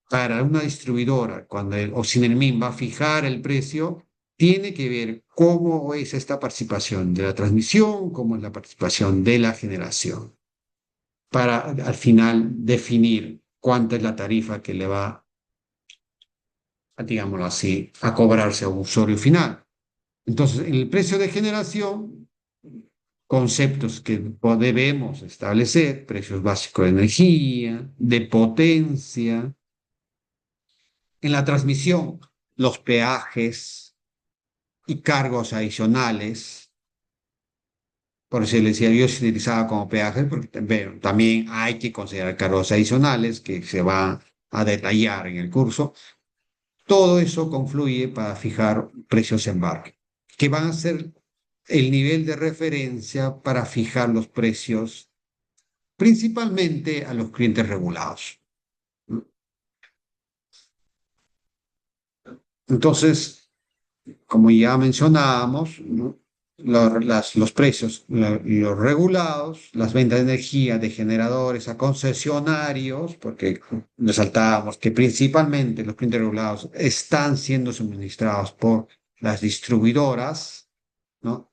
para una distribuidora, cuando el Ocinermin va a fijar el precio, tiene que ver cómo es esta participación de la transmisión, cómo es la participación de la generación, para al final definir cuánta es la tarifa que le va, digámoslo así, a cobrarse a un usuario final. Entonces, en el precio de generación, conceptos que debemos establecer: precios básicos de energía, de potencia. En la transmisión, los peajes y cargos adicionales. Por eso le decía, yo se utilizaba como peajes, porque también hay que considerar cargos adicionales que se va a detallar en el curso. Todo eso confluye para fijar precios en barra, que van a ser el nivel de referencia para fijar los precios, principalmente a los clientes regulados. Entonces, como ya mencionábamos, ¿no? Los precios, los regulados, las ventas de energía de generadores a concesionarios, porque resaltábamos que principalmente los clientes regulados están siendo suministrados por las distribuidoras, ¿no?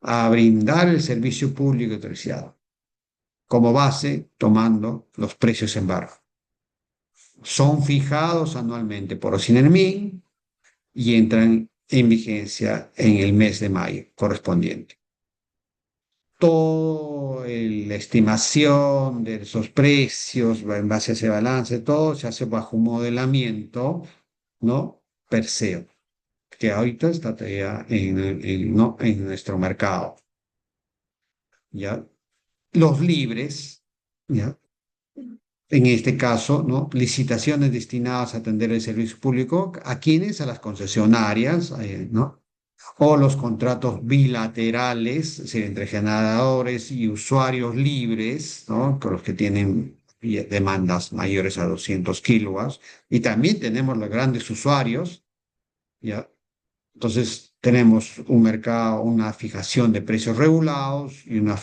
A brindar el servicio público de electricidad, como base tomando los precios en barra. Son fijados anualmente por Ocinermin y entran en vigencia en el mes de mayo correspondiente. Toda la estimación de esos precios en base a ese balance, todo se hace bajo un modelamiento, ¿no? Perseo, que ahorita está todavía ¿no? en nuestro mercado, ¿ya? Los libres, ¿ya? En este caso, ¿no? Licitaciones destinadas a atender el servicio público, ¿a quiénes? A las concesionarias, ¿no? O los contratos bilaterales, es decir, entre generadores y usuarios libres, ¿no? Con los que tienen demandas mayores a 200 kilowatts. Y también tenemos los grandes usuarios, ¿ya? Entonces, tenemos un mercado, una fijación de precios regulados y una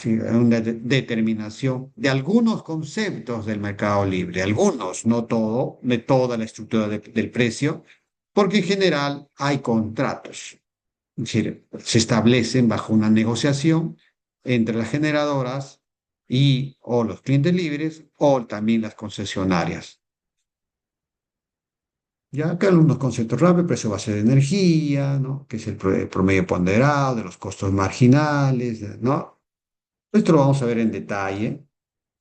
determinación de algunos conceptos del mercado libre, algunos, no todo, de toda la estructura del precio, porque en general hay contratos. Es decir, se establecen bajo una negociación entre las generadoras y o los clientes libres o también las concesionarias. Ya acá algunos conceptos rápidos: precio base de energía, ¿no? Que es el promedio ponderado de los costos marginales, ¿no? Esto lo vamos a ver en detalle,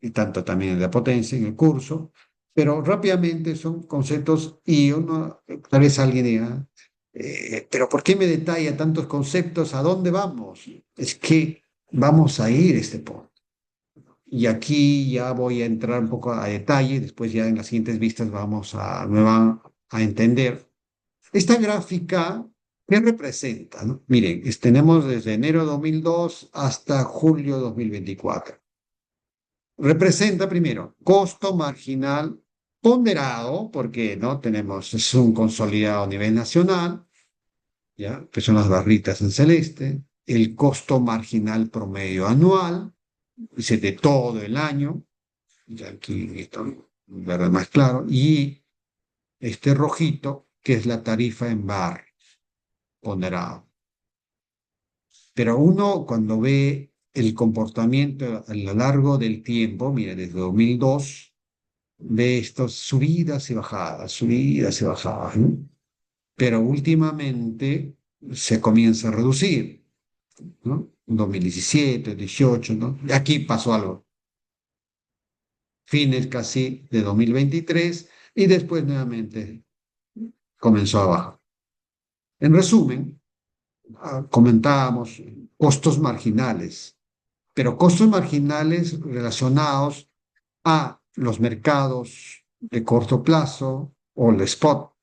y tanto también en la potencia, en el curso, pero rápidamente son conceptos y uno, tal vez alguien diga, Pero ¿por qué me detalla tantos conceptos? ¿A dónde vamos? Es que vamos a ir a este punto. Y aquí ya voy a entrar un poco a detalle, después ya en las siguientes vistas me van a entender. Esta gráfica, ¿qué representa? ¿No? Miren, tenemos desde enero de 2002 hasta julio de 2024. Representa primero costo marginal ponderado, porque no tenemos, es un consolidado a nivel nacional, ¿ya? Que son las barritas en celeste, el costo marginal promedio anual, dice de todo el año, ya aquí está en verde más claro, y este rojito, que es la tarifa en bar ponderado. Pero uno cuando ve el comportamiento a lo largo del tiempo, mire, desde 2002, ve estas subidas y bajadas, ¿no? Pero últimamente se comienza a reducir, ¿no? 2017, 18, ¿no? Y aquí pasó algo, fines casi de 2023 y después nuevamente comenzó a bajar. En resumen, comentábamos costos marginales, pero costos marginales relacionados a los mercados de corto plazo o el spot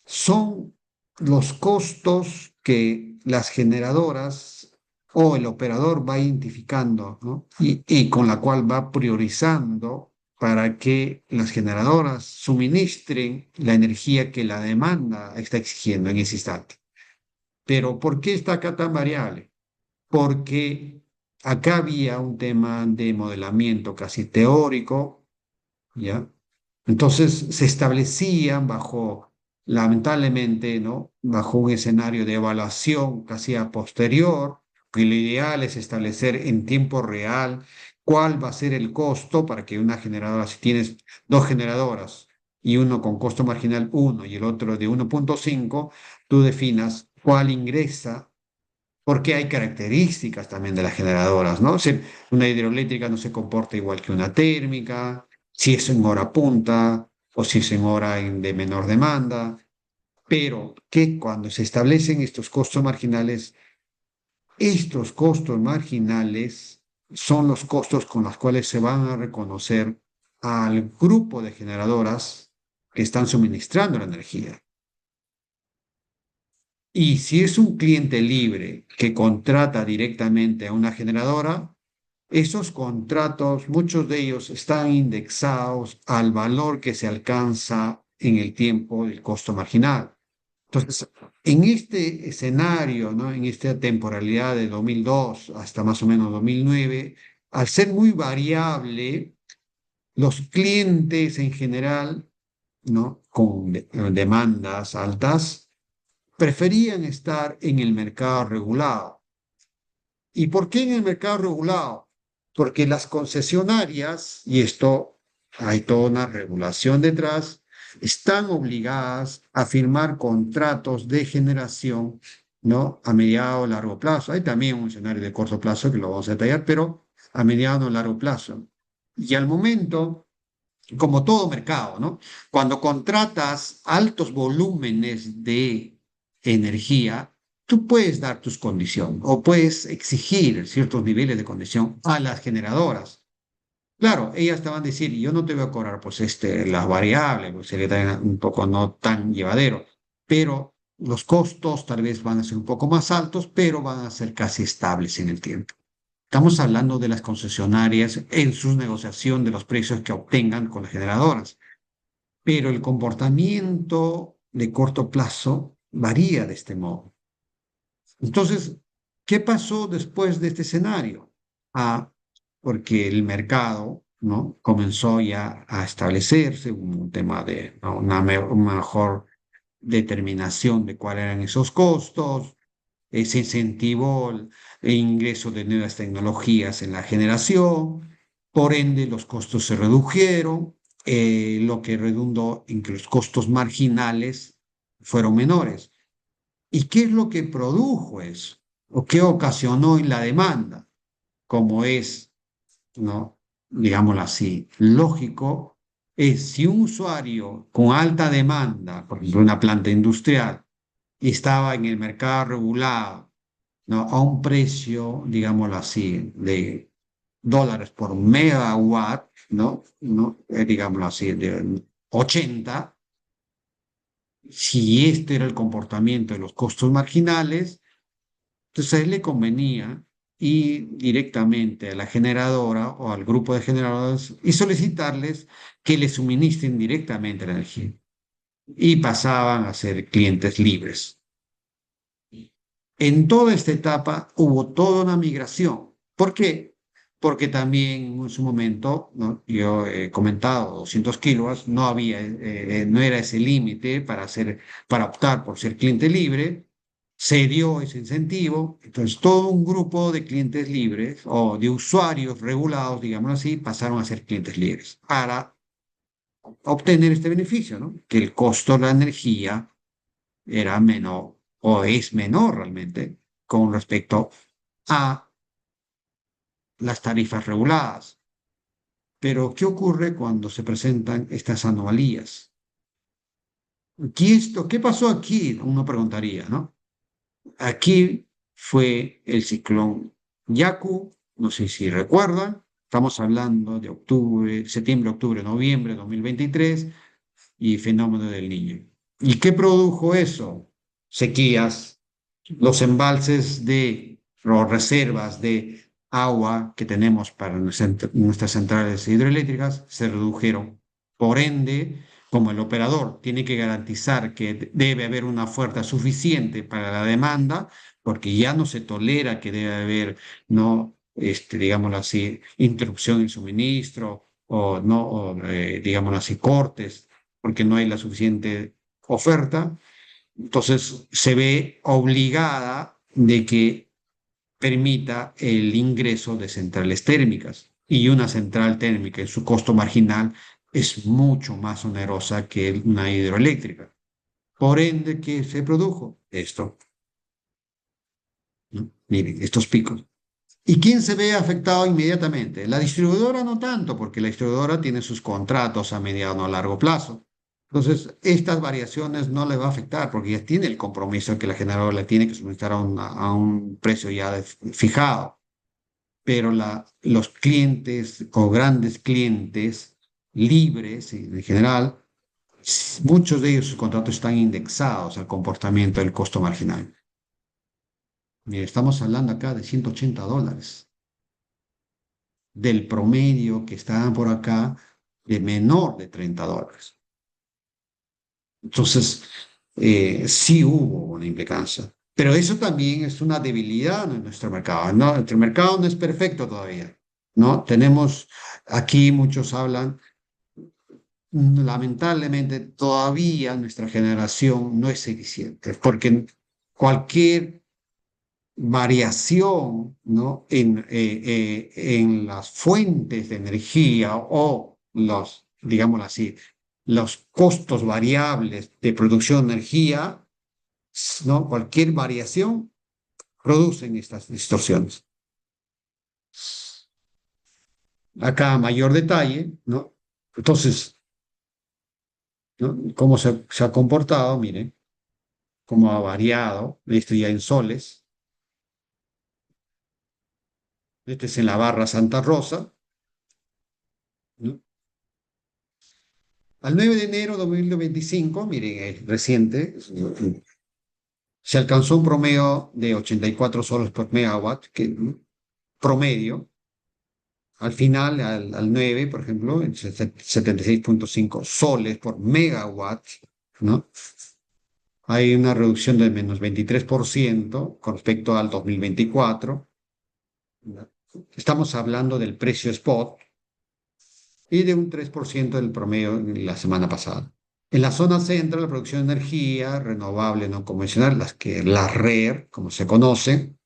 son los costos que las generadoras o el operador va identificando, ¿no? Y con la cual va priorizando para que las generadoras suministren la energía que la demanda está exigiendo en ese instante. Pero ¿por qué está acá tan variable? Porque acá había un tema de modelamiento casi teórico, ¿ya? Entonces se establecían bajo, lamentablemente, ¿no? Bajo un escenario de evaluación casi a posterior, que lo ideal es establecer en tiempo real cuál va a ser el costo para que una generadora, si tienes dos generadoras y uno con costo marginal 1 y el otro de 1,5, tú definas cuál ingresa porque hay características también de las generadoras, ¿no? Una hidroeléctrica no se comporta igual que una térmica, si es en hora punta o si es en hora de menor demanda, pero que cuando se establecen estos costos marginales son los costos con los cuales se van a reconocer al grupo de generadoras que están suministrando la energía. Y si es un cliente libre que contrata directamente a una generadora, esos contratos, muchos de ellos están indexados al valor que se alcanza en el tiempo del costo marginal. Entonces, en este escenario, ¿no? En esta temporalidad de 2002 hasta más o menos 2009, al ser muy variable, los clientes en general, ¿no? Con demandas altas, preferían estar en el mercado regulado. ¿Y por qué en el mercado regulado? Porque las concesionarias, y esto hay toda una regulación detrás, están obligadas a firmar contratos de generación, ¿no? A mediado o largo plazo. Hay también un escenario de corto plazo que lo vamos a detallar, pero a mediado o largo plazo. Y al momento, como todo mercado, ¿no? Cuando contratas altos volúmenes de energía, tú puedes dar tus condiciones o puedes exigir ciertos niveles de condición a las generadoras. Claro, ellas te van a decir, yo no te voy a cobrar pues las variables, pues sería también un poco no tan llevadero, pero los costos tal vez van a ser un poco más altos, pero van a ser casi estables en el tiempo. Estamos hablando de las concesionarias en su negociación de los precios que obtengan con las generadoras, pero el comportamiento de corto plazo varía de este modo. Entonces, ¿qué pasó después de este escenario? Ah, porque el mercado, ¿no? Comenzó ya a establecerse un tema de, ¿no? Una mejor determinación de cuáles eran esos costos, se incentivó el ingreso de nuevas tecnologías en la generación, por ende los costos se redujeron, lo que redundó en que los costos marginales fueron menores. ¿Y qué es lo que produjo eso? ¿O qué ocasionó en la demanda? Como es, ¿no? Digámoslo así, lógico, es si un usuario con alta demanda, por ejemplo, una planta industrial, y estaba en el mercado regulado, ¿no? A un precio, digámoslo así, de dólares por megawatt, ¿no? Digámoslo así, de 80. Si este era el comportamiento de los costos marginales, entonces a él le convenía ir directamente a la generadora o al grupo de generadores y solicitarles que le suministren directamente la energía. Y pasaban a ser clientes libres. En toda esta etapa hubo toda una migración. ¿Por qué? Porque también en su momento, ¿no? Yo he comentado 200 kilos, no había, no era ese límite para optar por ser cliente libre, se dio ese incentivo, entonces todo un grupo de clientes libres o de usuarios regulados, digamos así, pasaron a ser clientes libres para obtener este beneficio, ¿no? Que el costo de la energía era menor o es menor realmente con respecto a las tarifas reguladas. Pero, ¿qué ocurre cuando se presentan estas anomalías? ¿Qué pasó aquí? Uno preguntaría, ¿no? Aquí fue el ciclón Yaku, no sé si recuerdan, estamos hablando de octubre, septiembre, octubre, noviembre de 2023 y fenómeno del Niño. ¿Y qué produjo eso? Sequías, los embalses o reservas de agua que tenemos para nuestras centrales hidroeléctricas se redujeron. Por ende, como el operador tiene que garantizar que debe haber una oferta suficiente para la demanda, porque ya no se tolera que debe haber, no, digámoslo así, interrupción en suministro o no, digámoslo así, cortes, porque no hay la suficiente oferta. Entonces se ve obligada de que permita el ingreso de centrales térmicas. Y una central térmica en su costo marginal es mucho más onerosa que una hidroeléctrica. Por ende, ¿qué se produjo? Esto, ¿no? Miren, estos picos. ¿Y quién se ve afectado inmediatamente? La distribuidora no tanto, porque la distribuidora tiene sus contratos a mediano o largo plazo. Entonces, estas variaciones no le va a afectar porque ya tiene el compromiso que la generadora le tiene que suministrar a un precio ya fijado. Pero los clientes o grandes clientes libres en general, muchos de ellos sus contratos están indexados al comportamiento del costo marginal. Mire, estamos hablando acá de $180 del promedio que estaban por acá de menor de $30. Entonces, sí hubo una implicancia. Pero eso también es una debilidad en nuestro mercado, ¿no? Nuestro mercado no es perfecto todavía, ¿no? Tenemos, aquí muchos hablan, lamentablemente todavía nuestra generación no es eficiente, porque cualquier variación, ¿no? En las fuentes de energía o digámoslo así, los costos variables de producción de energía, ¿no? Cualquier variación producen estas distorsiones. Acá mayor detalle, ¿no? Entonces, ¿no? ¿Cómo se ha comportado? Miren, cómo ha variado, esto ya en soles, este es en la barra Santa Rosa, ¿no? Al 9 de enero de 2025, miren, es reciente, se alcanzó un promedio de 84 soles por megawatt, promedio. Al final, al 9, por ejemplo, en 76,5 soles por megawatt, ¿no? Hay una reducción de menos 23% con respecto al 2024. ¿No? Estamos hablando del precio spot y de un 3% del promedio la semana pasada. En la zona central, la producción de energía renovable no convencional, la RER, como se conoce,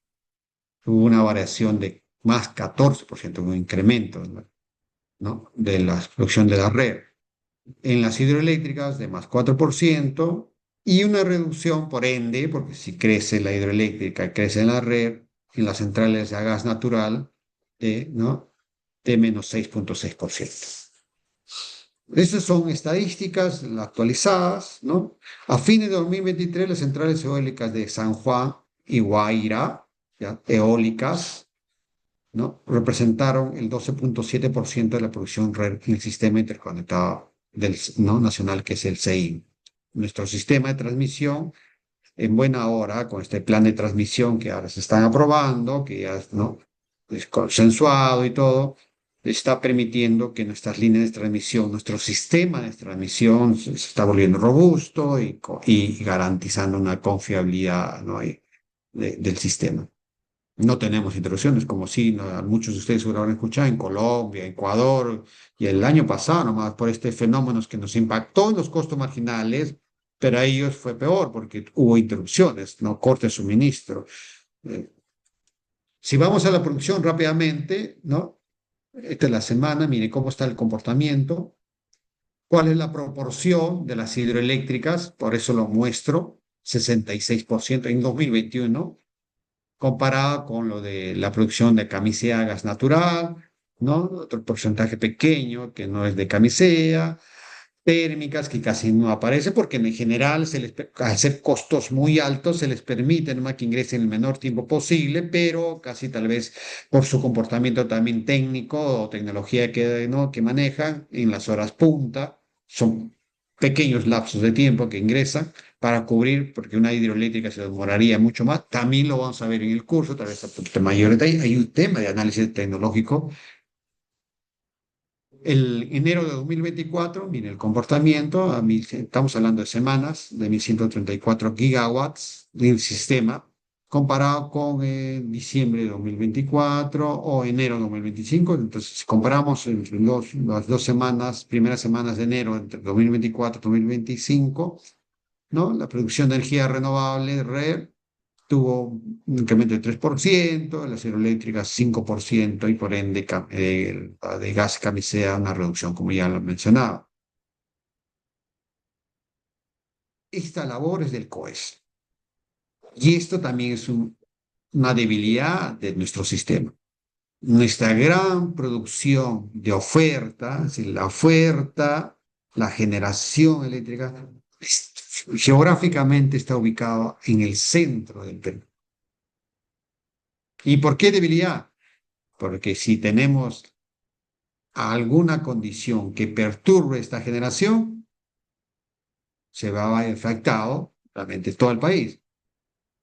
hubo una variación de más 14%, un incremento, ¿no? De la producción de la RER. En las hidroeléctricas, de más 4%, y una reducción, por ende, porque si crece la hidroeléctrica, crece en la RER, en las centrales de gas natural, ¿no? De menos 6,6%. Estas son estadísticas actualizadas, ¿no? A fines de 2023, las centrales eólicas de San Juan y Guairá, ya, eólicas, ¿no? Representaron el 12,7% de la producción red en el sistema interconectado del, ¿no? nacional, que es el CEI. Nuestro sistema de transmisión, en buena hora, con este plan de transmisión que ahora se están aprobando, que ya ¿no? es consensuado y todo, está permitiendo que nuestras líneas de transmisión, nuestro sistema de transmisión se está volviendo robusto y garantizando una confiabilidad, ¿no? del sistema. No tenemos interrupciones, como sí, ¿no? Muchos de ustedes seguro habrán escuchado en Colombia, Ecuador, y el año pasado, nomás por este fenómeno que nos impactó en los costos marginales, pero a ellos fue peor porque hubo interrupciones, no corte de suministro. Eh, si vamos a la producción rápidamente, ¿no? Esta es la semana, mire cómo está el comportamiento, cuál es la proporción de las hidroeléctricas, por eso lo muestro, 66% en 2021 comparado con lo de la producción de camisea a gas natural, ¿no? Otro porcentaje pequeño que no es de camisea, térmicas que casi no aparece porque en general al ser costos muy altos se les permite nomás que ingresen el menor tiempo posible, pero casi tal vez por su comportamiento también técnico o tecnología ¿no? que manejan en las horas punta, son pequeños lapsos de tiempo que ingresan para cubrir, porque una hidroeléctrica se demoraría mucho más. También lo vamos a ver en el curso, tal vez a poquito mayor detalle. Hay un tema de análisis tecnológico el enero de 2024, mire el comportamiento, estamos hablando de semanas, de 1.134 gigawatts del sistema, comparado con diciembre de 2024 o enero de 2025. Entonces, si comparamos entre las 2 semanas, primeras semanas de enero entre 2024 y 2025, ¿no? La producción de energía renovable, RER, tuvo un incremento de 3%, las hidroeléctricas 5% y por ende la de gas camisea una reducción, como ya lo mencionaba. Esta labor es del COES y esto también es una debilidad de nuestro sistema. Nuestra gran producción de oferta, es decir, la oferta, la generación eléctrica, geográficamente está ubicado en el centro del Perú. ¿Y por qué debilidad? Porque si tenemos alguna condición que perturbe esta generación, se va a ver afectado realmente todo el país.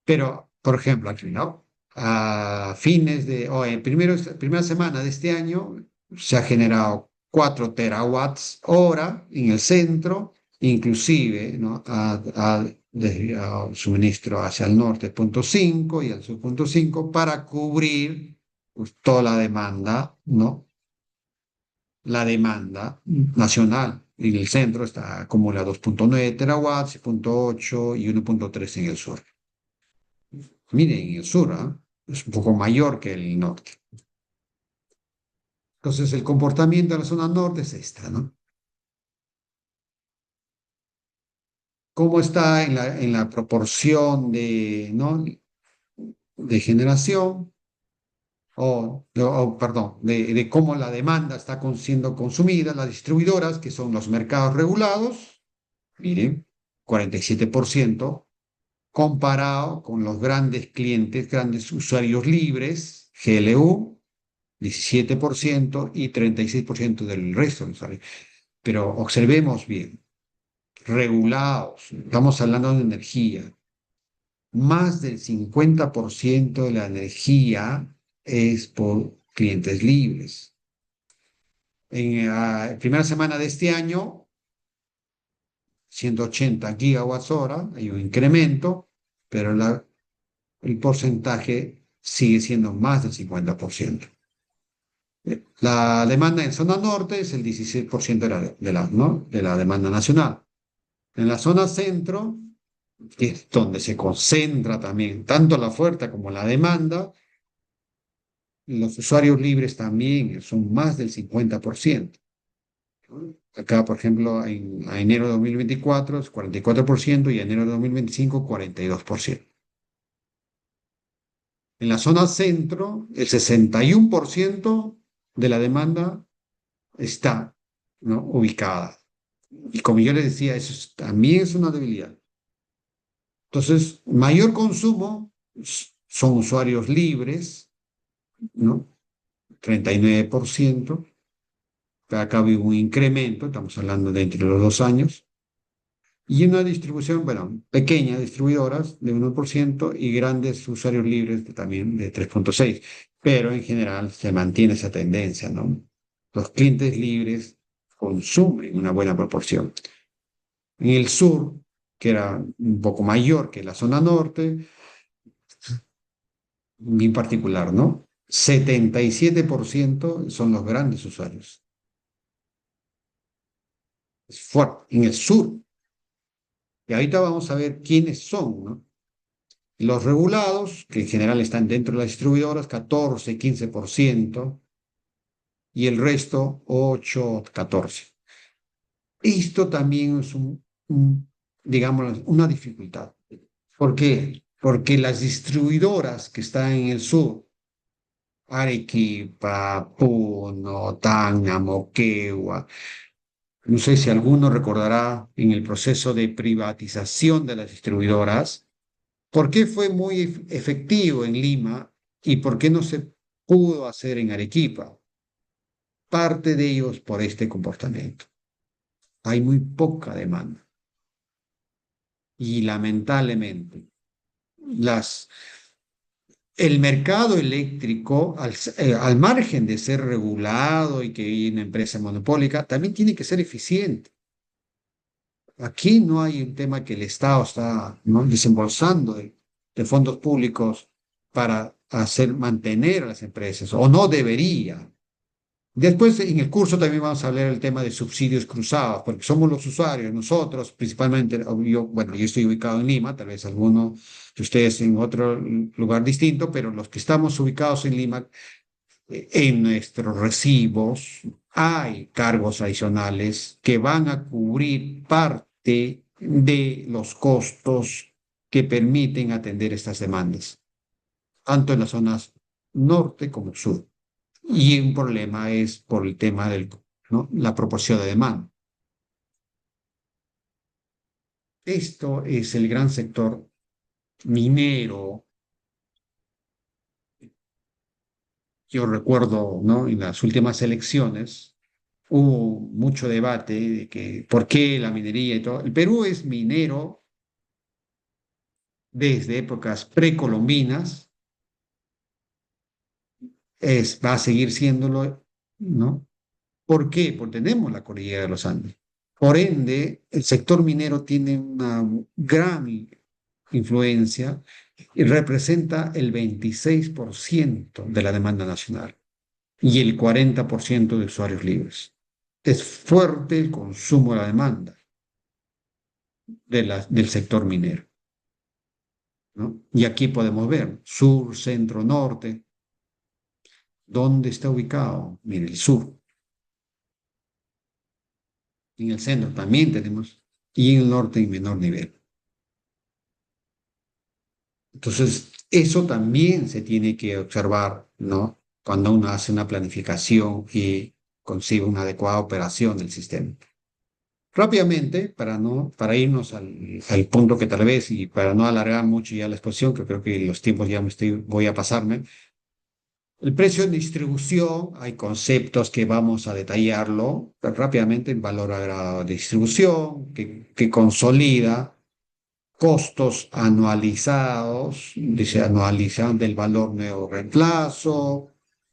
Pero, por ejemplo, aquí, ¿no? A fines de, o en primera semana de este año, se ha generado 4 terawatts hora en el centro, inclusive, ¿no? A suministro hacia el norte, 0,5 y al sur, 0,5, para cubrir pues, toda la demanda, ¿no? La demanda nacional en el centro está acumula 2,9 terawatts, 0,8 y 1,3 en el sur. Miren, en el sur es un poco mayor que el norte. Entonces, el comportamiento de la zona norte es esta, ¿no? ¿Cómo está en la proporción de, ¿no? de generación? Perdón, de cómo la demanda está siendo consumida, las distribuidoras, que son los mercados regulados, miren, 47%, comparado con los grandes clientes, grandes usuarios libres, GLU, 17% y 36% del resto de los usuarios. Pero observemos bien, regulados, estamos hablando de energía, más del 50% de la energía es por clientes libres. En la primera semana de este año, 180 gigawatts hora, hay un incremento, pero el porcentaje sigue siendo más del 50%. La demanda en zona norte es el 16% ¿no? de la demanda nacional. En la zona centro, que es donde se concentra también tanto la oferta como la demanda, los usuarios libres también son más del 50%. Acá, por ejemplo, a enero de 2024 es 44% y a enero de 2025 42%. En la zona centro, el 61% de la demanda está ¿no? Ubicada. Y como yo les decía, también es una debilidad. Entonces, mayor consumo son usuarios libres, ¿no? 39%. Acá hubo un incremento, estamos hablando de entre los 2 años. Y una distribución, bueno, pequeña, distribuidoras de 1% y grandes usuarios libres también de 3,6. Pero en general se mantiene esa tendencia, ¿no? Los clientes libres consumen una buena proporción. En el sur, que era un poco mayor que la zona norte, bien particular, ¿no? 77% son los grandes usuarios. Es fuerte. En el sur. Y ahorita vamos a ver quiénes son, ¿no? Los regulados, que en general están dentro de las distribuidoras, 14, 15%, y el resto 8, 14. Esto también es digamos, una dificultad. ¿Por qué? Porque las distribuidoras que están en el sur, Arequipa, Puno, Tacna, Moquegua, no sé si alguno recordará en el proceso de privatización de las distribuidoras, ¿por qué fue muy efectivo en Lima y por qué no se pudo hacer en Arequipa? Parte de ellos por este comportamiento. Hay muy poca demanda y lamentablemente las, el mercado eléctrico, al margen de ser regulado y que hay una empresa monopólica, también tiene que ser eficiente. Aquí no hay un tema que el Estado está, ¿no?, desembolsando de fondos públicos para mantener a las empresas, o no debería. Después, en el curso también vamos a hablar del tema de subsidios cruzados, porque somos los usuarios, nosotros principalmente, bueno, yo estoy ubicado en Lima, tal vez alguno de ustedes en otro lugar distinto, pero los que estamos ubicados en Lima, en nuestros recibos hay cargos adicionales que van a cubrir parte de los costos que permiten atender estas demandas, tanto en las zonas norte como sur. Y un problema es por el tema ¿no?, la proporción de demanda. Esto es el gran sector minero. Yo recuerdo, ¿no?, en las últimas elecciones hubo mucho debate de que por qué la minería y todo. El Perú es minero desde épocas precolombinas, va a seguir siéndolo, ¿no? ¿Por qué? Porque tenemos la cordillera de los Andes. Por ende, el sector minero tiene una gran influencia y representa el 26% de la demanda nacional y el 40% de usuarios libres. Es fuerte el consumo de la demanda del sector minero, ¿no? Y aquí podemos ver sur, centro, norte. ¿Dónde está ubicado? Mire, el sur. En el centro también tenemos, y en el norte en menor nivel. Entonces, eso también se tiene que observar, ¿no?, cuando uno hace una planificación y concibe una adecuada operación del sistema. Rápidamente, para irnos al punto que tal vez, y para no alargar mucho ya la exposición, que creo que los tiempos ya voy a pasarme, el precio de distribución, hay conceptos que vamos a detallarlo pero rápidamente: en valor agregado de distribución, que consolida costos anualizados, dice anualización del valor nuevo reemplazo,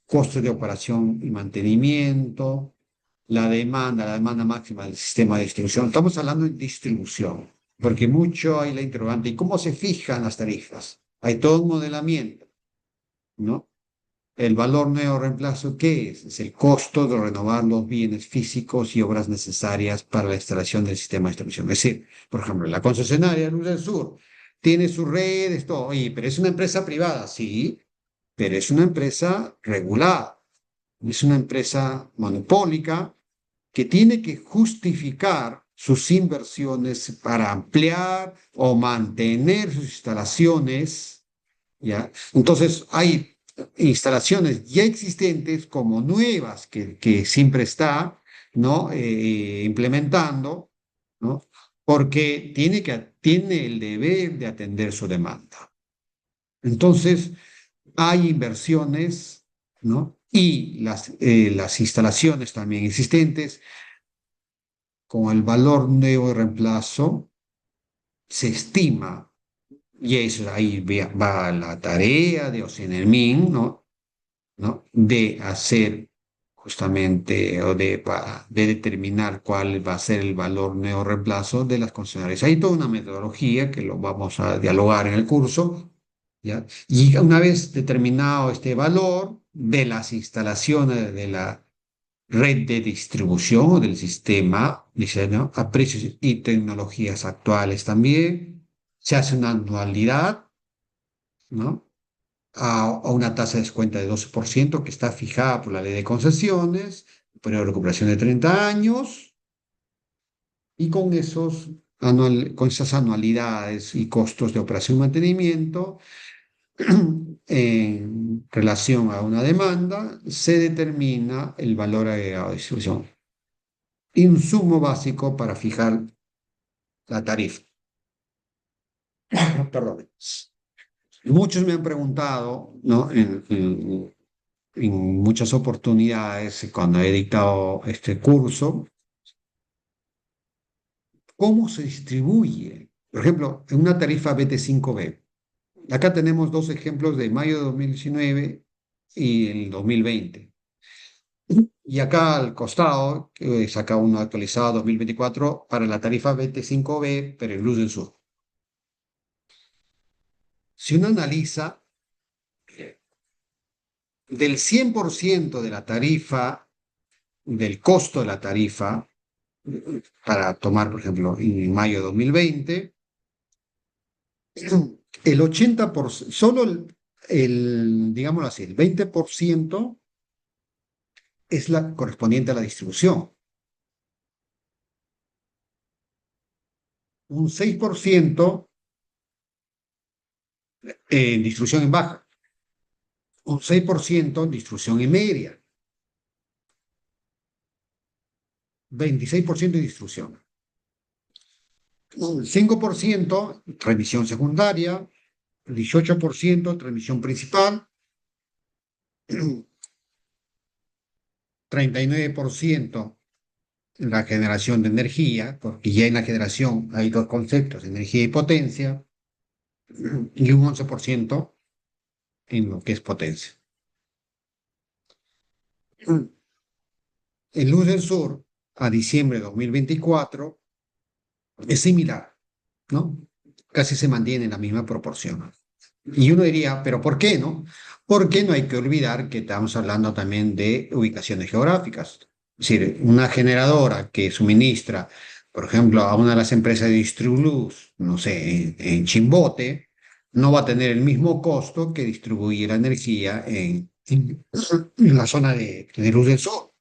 costos de operación y mantenimiento, la demanda máxima del sistema de distribución. Estamos hablando de distribución, porque mucho hay la interrogante: ¿y cómo se fijan las tarifas? Hay todo un modelamiento, ¿no? El valor nuevo reemplazo, ¿qué es? Es el costo de renovar los bienes físicos y obras necesarias para la instalación del sistema de distribución. Es decir, por ejemplo, la concesionaria Luz del Sur tiene sus redes, todo. Oye, pero es una empresa privada, sí, pero es una empresa regulada. Es una empresa monopólica que tiene que justificar sus inversiones para ampliar o mantener sus instalaciones, ¿ya? Entonces, hay instalaciones ya existentes como nuevas que siempre está, ¿no? Implementando, ¿no? Porque tiene el deber de atender su demanda. Entonces, hay inversiones, ¿no? Y las instalaciones también existentes, con el valor nuevo de reemplazo, se estima, y eso ahí va la tarea de Oceanermin, ¿no? ¿No? De hacer justamente o de determinar cuál va a ser el valor neorreemplazo de las concesionarias. Hay toda una metodología que lo vamos a dialogar en el curso, ¿ya? Y una vez determinado este valor de las instalaciones de la red de distribución o del sistema, dice, ¿no? A precios y tecnologías actuales también, se hace una anualidad, ¿no? A una tasa de descuento de 12% que está fijada por la ley de concesiones, periodo de recuperación de 30 años, y con esas anualidades y costos de operación y mantenimiento, en relación a una demanda, se determina el valor agregado de distribución, insumo básico para fijar la tarifa. Perdón. Muchos me han preguntado, ¿no? En muchas oportunidades cuando he dictado este curso, ¿cómo se distribuye? Por ejemplo, en una tarifa BT5B. Acá tenemos dos ejemplos de mayo de 2019 y el 2020. Y acá al costado, que saca uno actualizado 2024 para la tarifa BT5B, pero en Luz del Sur. Si uno analiza, del 100% de la tarifa, del costo de la tarifa, para tomar, por ejemplo, en mayo de 2020, el 80%, solo digámoslo así, el 20% es la correspondiente a la distribución, un 6% en distribución en baja, un 6% en distribución en media, 26% en distribución, un 5% transmisión secundaria, 18% transmisión principal, 39% la generación de energía, porque ya en la generación hay dos conceptos, energía y potencia, y un 11% en lo que es potencia. En Luz del Sur, a diciembre de 2024, es similar, ¿no? Casi se mantiene en la misma proporción. Y uno diría, ¿pero por qué no? Porque no hay que olvidar que estamos hablando también de ubicaciones geográficas. Es decir, una generadora que suministra, por ejemplo, a una de las empresas de Distribuluz, no sé, en Chimbote, no va a tener el mismo costo que distribuir la energía en la zona de Luz del Sur.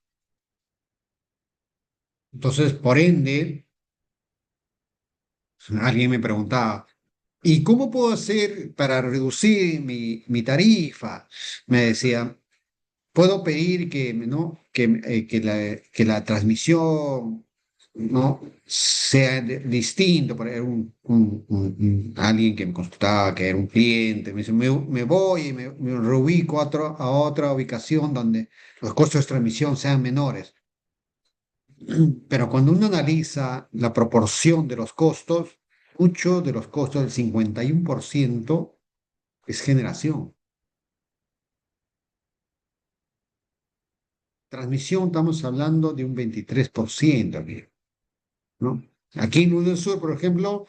Entonces, por ende, alguien me preguntaba, ¿y cómo puedo hacer para reducir mi tarifa? Me decía, puedo pedir que, ¿no? Que la transmisión, ¿no? sea distinto. Por ejemplo, alguien que me consultaba, que era un cliente, me dice, me voy y me reubico a otra ubicación donde los costos de transmisión sean menores. Pero cuando uno analiza la proporción de los costos, mucho de los costos, del 51% es generación. Transmisión, estamos hablando de un 23% aquí, ¿no? Aquí en Luz del Sur, por ejemplo,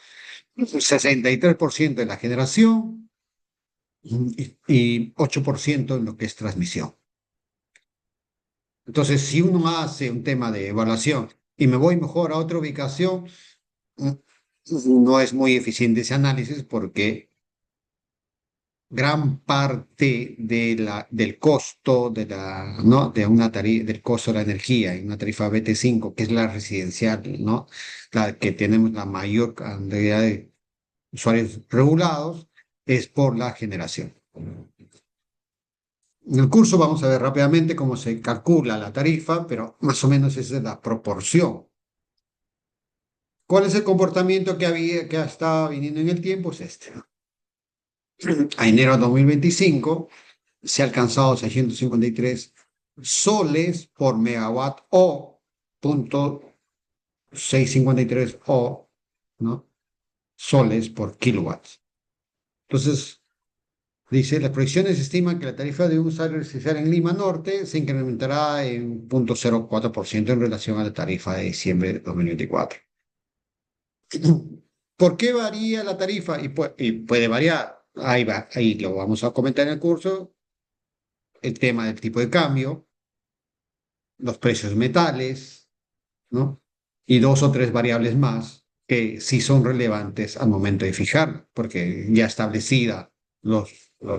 63% en la generación y 8% en lo que es transmisión. Entonces, si uno hace un tema de evaluación y me voy mejor a otra ubicación, mm, no es muy eficiente ese análisis porque gran parte del costo ¿no? del costo de la energía en una tarifa BT5, que es la residencial, ¿no? La que tenemos la mayor cantidad de usuarios regulados, es por la generación. En el curso vamos a ver rápidamente cómo se calcula la tarifa, pero más o menos esa es la proporción. ¿Cuál es el comportamiento que ha estado viniendo en el tiempo? Es este. A enero de 2025 se ha alcanzado 653 soles por megawatt o punto 653 o, ¿no? Soles por kilowatts. Entonces, dice, las proyecciones estiman que la tarifa de un usuario residencial en Lima Norte se incrementará en 0,04% en relación a la tarifa de diciembre de 2024. ¿Por qué varía la tarifa? Y puede variar. Ahí va, ahí lo vamos a comentar en el curso. El tema del tipo de cambio, los precios de metales, ¿no? Y dos o tres variables más que sí son relevantes al momento de fijar, porque ya establecida los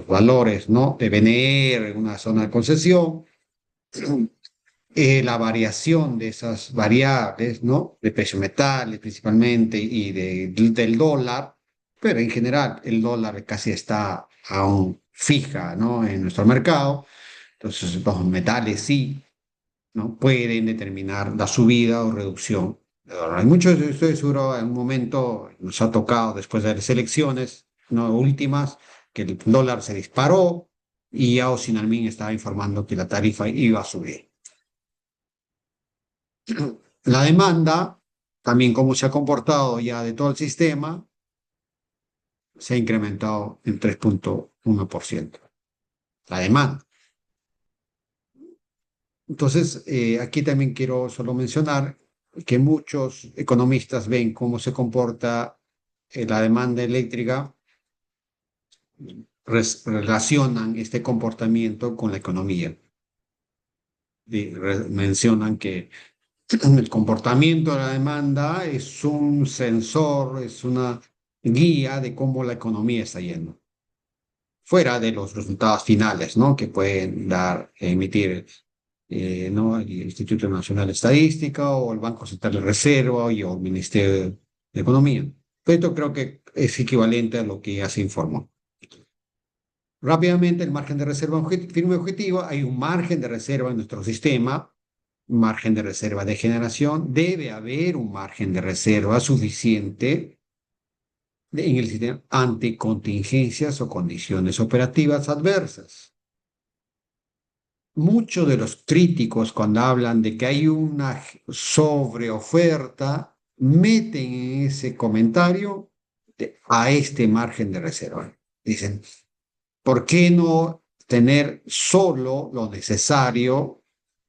valores, ¿no? De BNR en una zona de concesión, la variación de esas variables, ¿no? De precio de metales principalmente y del dólar, pero en general el dólar casi está aún fija, ¿no? En nuestro mercado. Entonces, los metales sí, ¿no? Pueden determinar la subida o reducción de dólar. Hay muchos, estoy seguro, en un momento nos ha tocado después de las elecciones, no últimas, que el dólar se disparó y ya Osinalmin estaba informando que la tarifa iba a subir. La demanda, también cómo se ha comportado ya de todo el sistema, se ha incrementado en 3,1%. La demanda. Entonces, aquí también quiero solo mencionar que muchos economistas ven cómo se comporta la demanda eléctrica, relacionan este comportamiento con la economía. Y mencionan que el comportamiento de la demanda es un sensor, es una guía de cómo la economía está yendo, fuera de los resultados finales, ¿no? Que pueden dar, emitir, ¿no? El Instituto Nacional de Estadística o el Banco Central de Reserva y o el Ministerio de Economía. Esto creo que es equivalente a lo que ya se informó. Rápidamente, el margen de reserva firme objetivo, hay un margen de reserva en nuestro sistema, margen de reserva de generación, debe haber un margen de reserva suficiente en el sistema ante contingencias o condiciones operativas adversas. Muchos de los críticos cuando hablan de que hay una sobreoferta, meten en ese comentario a este margen de reserva. Dicen, ¿por qué no tener solo lo necesario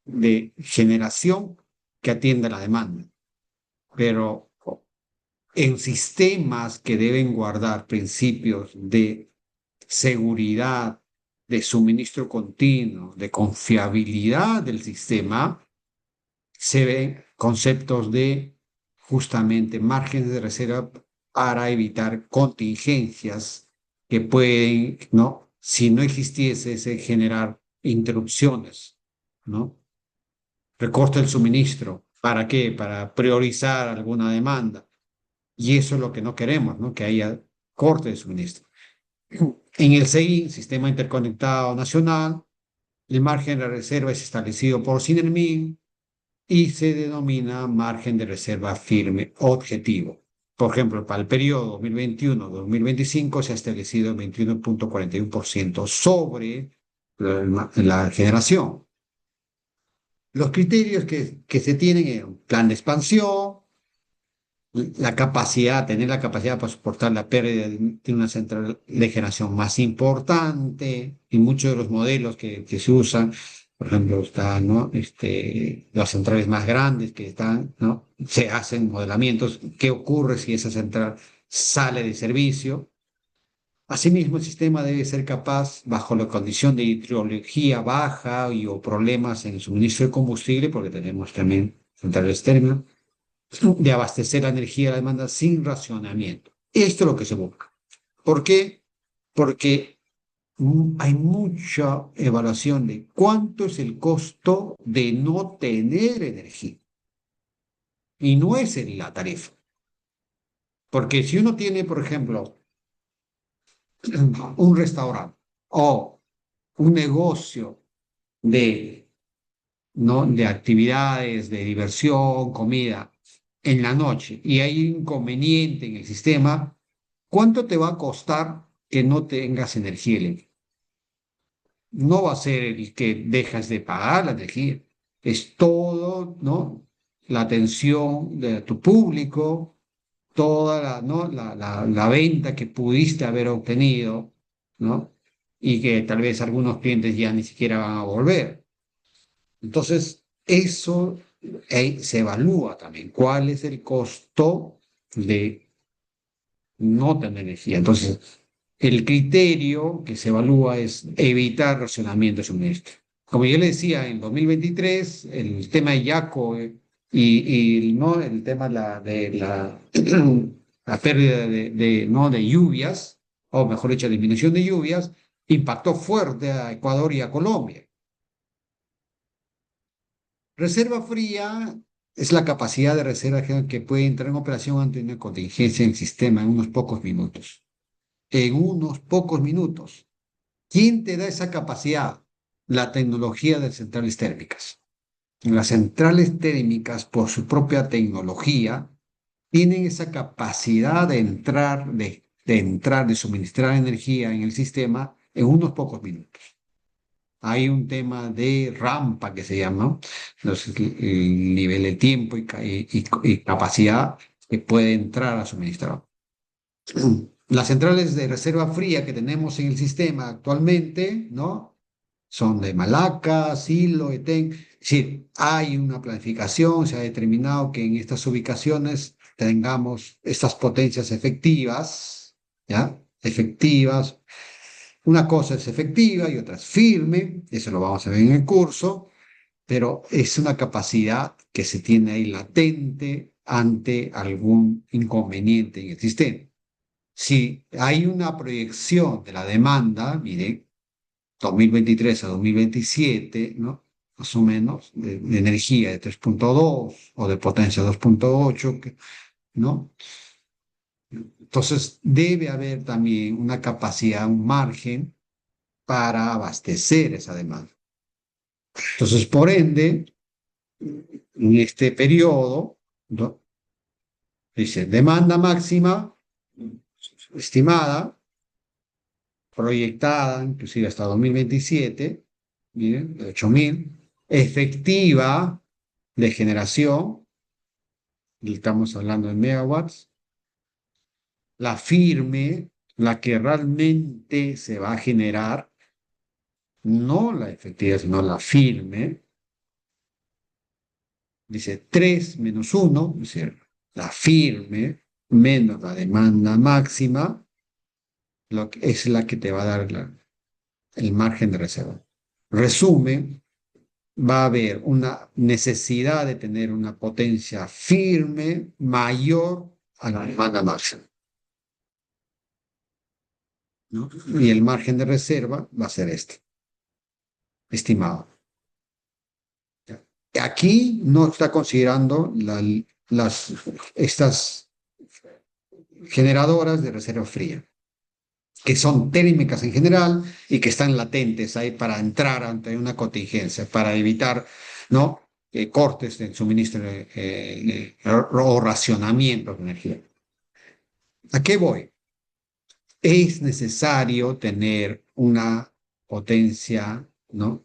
de generación que atienda la demanda? Pero en sistemas que deben guardar principios de seguridad, de suministro continuo, de confiabilidad del sistema, se ven conceptos de justamente márgenes de reserva para evitar contingencias que pueden, ¿no? Si no existiese, se generar interrupciones, ¿no? Recorte el suministro. ¿Para qué? Para priorizar alguna demanda. Y eso es lo que no queremos, ¿no? Que haya corte de suministro. En el SEI, Sistema Interconectado Nacional, el margen de reserva es establecido por Sinermin y se denomina margen de reserva firme objetivo. Por ejemplo, para el periodo 2021-2025 se ha establecido el 21,41% sobre la generación. Los criterios que se tienen en plan de expansión, tener la capacidad para soportar la pérdida de una central de generación más importante, y muchos de los modelos que se usan, por ejemplo, están, ¿no? Las centrales más grandes que están, ¿no? Se hacen modelamientos, ¿qué ocurre si esa central sale de servicio? Asimismo, el sistema debe ser capaz, bajo la condición de hidrología baja o problemas en el suministro de combustible, porque tenemos también centrales térmicas, de abastecer la energía a la demanda sin racionamiento. Esto es lo que se busca. ¿Por qué? Porque hay mucha evaluación de cuánto es el costo de no tener energía. Y no es en la tarifa. Porque si uno tiene, por ejemplo, un restaurante o un negocio de, ¿no? de actividades, de diversión, comida en la noche y hay inconveniente en el sistema, ¿cuánto te va a costar que no tengas energía eléctrica? No va a ser el que dejas de pagar la energía, es todo, ¿no? La atención de tu público, toda la, ¿no? la venta que pudiste haber obtenido, ¿no? Y que tal vez algunos clientes ya ni siquiera van a volver. Entonces, eso se evalúa también. ¿Cuál es el costo de no tener energía? Entonces, el criterio que se evalúa es evitar racionamiento de suministro. Como yo le decía, en 2023, el tema de Yaco ¿no? el tema la pérdida ¿no? de lluvias, o mejor dicho, disminución de lluvias, impactó fuerte a Ecuador y a Colombia. Reserva fría es la capacidad de reserva que puede entrar en operación ante una contingencia en el sistema en unos pocos minutos. En unos pocos minutos. ¿Quién te da esa capacidad? La tecnología de centrales térmicas. Las centrales térmicas, por su propia tecnología, tienen esa capacidad de suministrar energía en el sistema en unos pocos minutos. Hay un tema de rampa que se llama, ¿no? Entonces, el nivel de tiempo y capacidad que puede entrar a suministrar. Las centrales de reserva fría que tenemos en el sistema actualmente, ¿no? Son de Malaca, Silo, Etén. Es decir, hay una planificación, se ha determinado que en estas ubicaciones tengamos estas potencias efectivas, ¿ya? Efectivas. Una cosa es efectiva y otra es firme, eso lo vamos a ver en el curso, pero es una capacidad que se tiene ahí latente ante algún inconveniente en el sistema. Si hay una proyección de la demanda, mire, 2023 a 2027, ¿no? Más o menos, de energía de 3,2 o de potencia 2,8, ¿no? Entonces, debe haber también una capacidad, un margen para abastecer esa demanda. Entonces, por ende, en este periodo, ¿no? Dice, demanda máxima estimada, proyectada, inclusive hasta 2027, miren, de 8.000, efectiva de generación, y estamos hablando de megawatts, la firme, la que realmente se va a generar, no la efectiva, sino la firme, dice 3 menos 1, es decir, la firme menos la demanda máxima, es la que te va a dar el margen de reserva. Resumen, va a haber una necesidad de tener una potencia firme mayor a la demanda máxima, ¿no? Y el margen de reserva va a ser este, estimado. Aquí no está considerando estas generadoras de reserva fría, que son térmicas en general y que están latentes ahí para entrar ante una contingencia, para evitar, ¿no? Cortes del suministro o racionamiento de energía. ¿A qué voy? Es necesario tener una potencia, ¿no?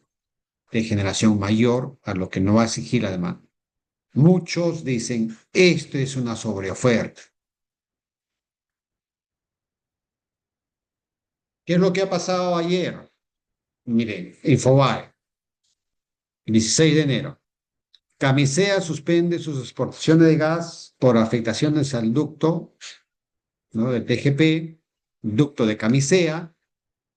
de generación mayor a lo que no va a exigir la demanda. Muchos dicen, esto es una sobreoferta. ¿Qué es lo que ha pasado ayer? Miren, Infobae, 16 de enero. Camisea suspende sus exportaciones de gas por afectaciones al ducto, ¿no? del TGP, ducto de Camisea,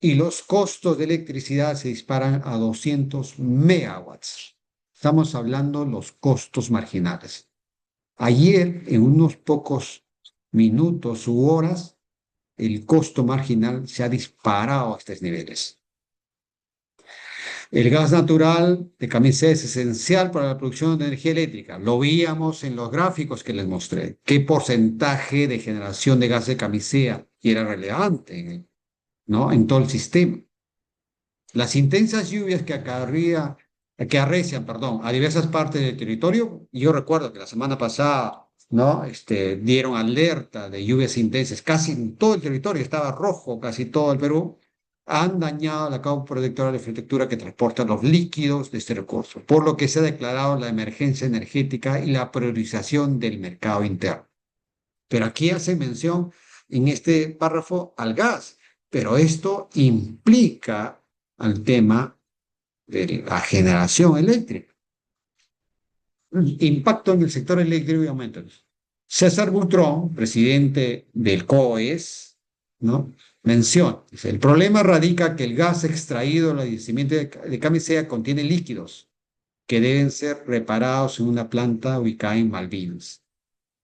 y los costos de electricidad se disparan a 200 megawatts. Estamos hablando de los costos marginales. Ayer, en unos pocos minutos u horas, el costo marginal se ha disparado a estos niveles. El gas natural de Camisea es esencial para la producción de energía eléctrica. Lo veíamos en los gráficos que les mostré. ¿Qué porcentaje de generación de gas de Camisea era relevante, ¿no? en todo el sistema? Las intensas lluvias que arrecian, perdón, a diversas partes del territorio. Yo recuerdo que la semana pasada, ¿no? Dieron alerta de lluvias intensas, casi en todo el territorio, estaba rojo casi todo el Perú. Han dañado la capa protectora de la infraestructura que transporta los líquidos de este recurso, por lo que se ha declarado la emergencia energética y la priorización del mercado interno. Pero aquí hace mención en este párrafo al gas, pero esto implica al tema de la generación eléctrica. Impacto en el sector eléctrico y aumento. César Butrón, presidente del COES, ¿no? Menciona, dice, el problema radica que el gas extraído en la yacimiento de Camisea contiene líquidos que deben ser reparados en una planta ubicada en Malvinas.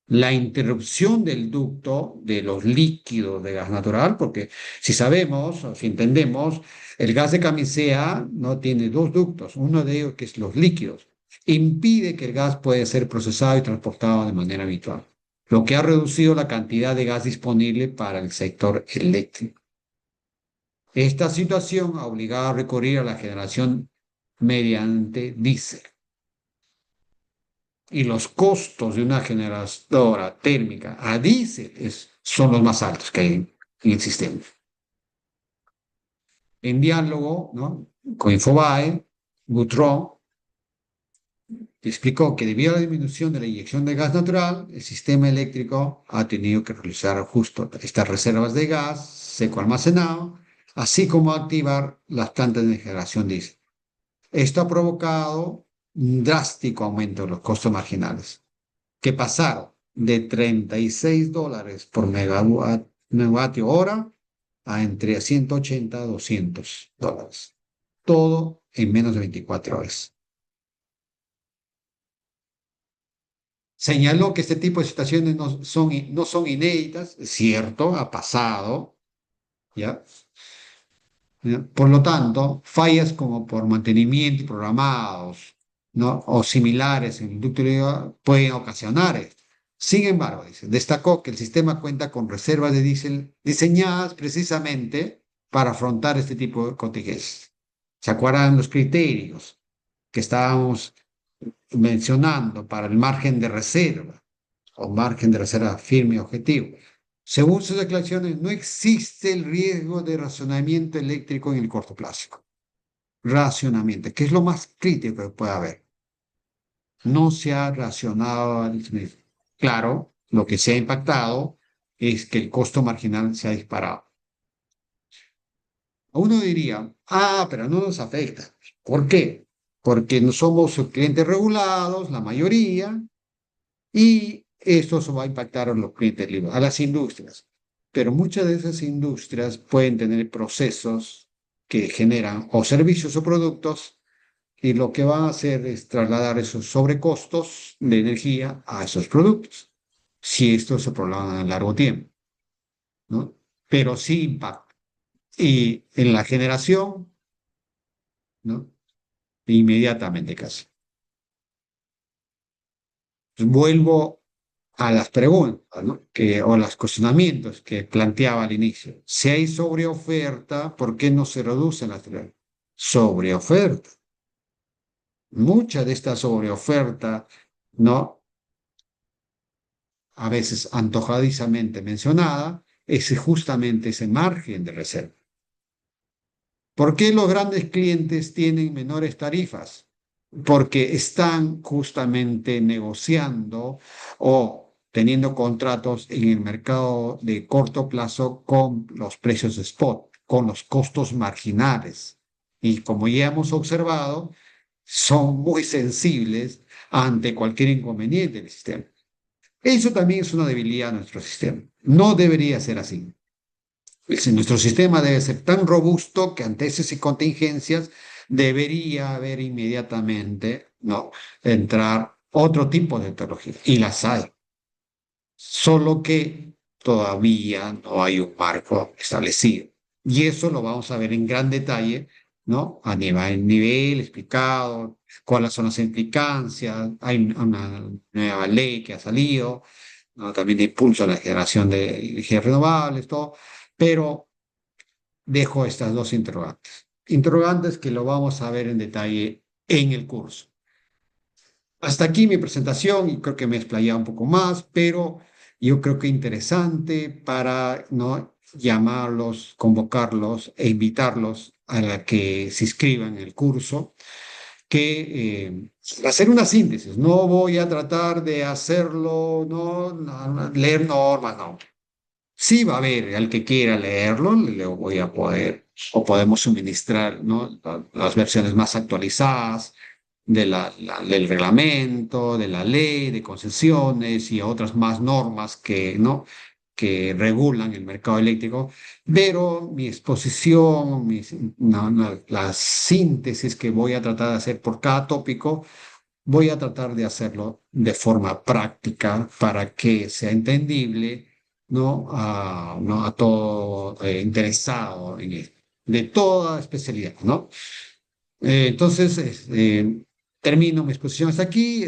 La interrupción del ducto de los líquidos de gas natural, porque si sabemos o si entendemos, el gas de camisea no tiene dos ductos, uno de ellos que es los líquidos, impide que el gas pueda ser procesado y transportado de manera habitual, lo que ha reducido la cantidad de gas disponible para el sector eléctrico. Esta situación ha obligado a recurrir a la generación mediante diésel y los costos de una generadora térmica a diésel son los más altos que hay en el sistema. En diálogo, ¿no? Con Infobae, Butrón explicó que debido a la disminución de la inyección de gas natural, el sistema eléctrico ha tenido que realizar justo estas reservas de gas seco almacenado, así como activar las plantas de generación diésel. Esto ha provocado un drástico aumento de los costos marginales, que pasaron de $36 por megavatio hora a entre 180 a $200. Todo en menos de 24 horas. Señaló que este tipo de situaciones no son inéditas, es cierto, ha pasado, ¿ya? ¿Ya? Por lo tanto, fallas como por mantenimiento programados, ¿no? O similares en industria pueden ocasionar esto. Sin embargo, dice, destacó que el sistema cuenta con reservas de diésel diseñadas precisamente para afrontar este tipo de contingencias. ¿Se acuerdan los criterios que estábamos mencionando para el margen de reserva o margen de reserva firme y objetivo? Según sus declaraciones, no existe el riesgo de racionamiento eléctrico en el corto plazo. Racionamiento, que es lo más crítico que puede haber. No se ha racionado al suministro. Claro, lo que se ha impactado es que el costo marginal se ha disparado. Uno diría, pero no nos afecta. ¿Por qué? Porque no somos clientes regulados, la mayoría, y esto se va a impactar a los clientes libres, a las industrias. Pero muchas de esas industrias pueden tener procesos que generan o servicios o productos y lo que van a hacer es trasladar esos sobrecostos de energía a esos productos, si esto se prolonga en largo tiempo, ¿no? Pero sí impacta. Y en la generación, ¿no? Inmediatamente casi. Vuelvo a las preguntas, ¿no? O los cuestionamientos que planteaba al inicio. Si hay sobreoferta, ¿por qué no se reducen las ofertas? Sobreoferta. Mucha de esta sobreoferta, ¿no? A veces antojadizamente mencionada, es justamente ese margen de reserva. ¿Por qué los grandes clientes tienen menores tarifas? Porque están justamente negociando o teniendo contratos en el mercado de corto plazo con los precios de spot, con los costos marginales. Y como ya hemos observado, son muy sensibles ante cualquier inconveniente del sistema. Eso también es una debilidad de nuestro sistema. No debería ser así. Nuestro sistema debe ser tan robusto que ante esas contingencias debería haber inmediatamente, ¿no? Entrar otro tipo de tecnología. Y las hay. Solo que todavía no hay un marco establecido. Y eso lo vamos a ver en gran detalle, ¿no? A nivel explicado, cuáles son las implicancias. Hay una nueva ley que ha salido, ¿no? También de impulso a la generación de energías renovables, todo. Pero dejo estas dos interrogantes. interrogantes que lo vamos a ver en detalle en el curso. Hasta aquí mi presentación y creo que me he explayado un poco más, pero yo creo que interesante para no llamarlos, convocarlos e invitarlos a la que se inscriban en el curso, que hacer una síntesis. No voy a tratar de hacerlo, leer normas, no. Sí va a haber, al que quiera leerlo, le voy a poder, o podemos suministrar, ¿no? Las versiones más actualizadas del reglamento, de la ley, de concesiones y otras más normas que, ¿no? que regulan el mercado eléctrico, pero mi exposición, la síntesis que voy a tratar de hacer por cada tópico, voy a tratar de hacerlo de forma práctica para que sea entendible, ¿no? A todo interesado en esto, de toda especialidad, ¿no? Entonces, termino mi exposición hasta aquí.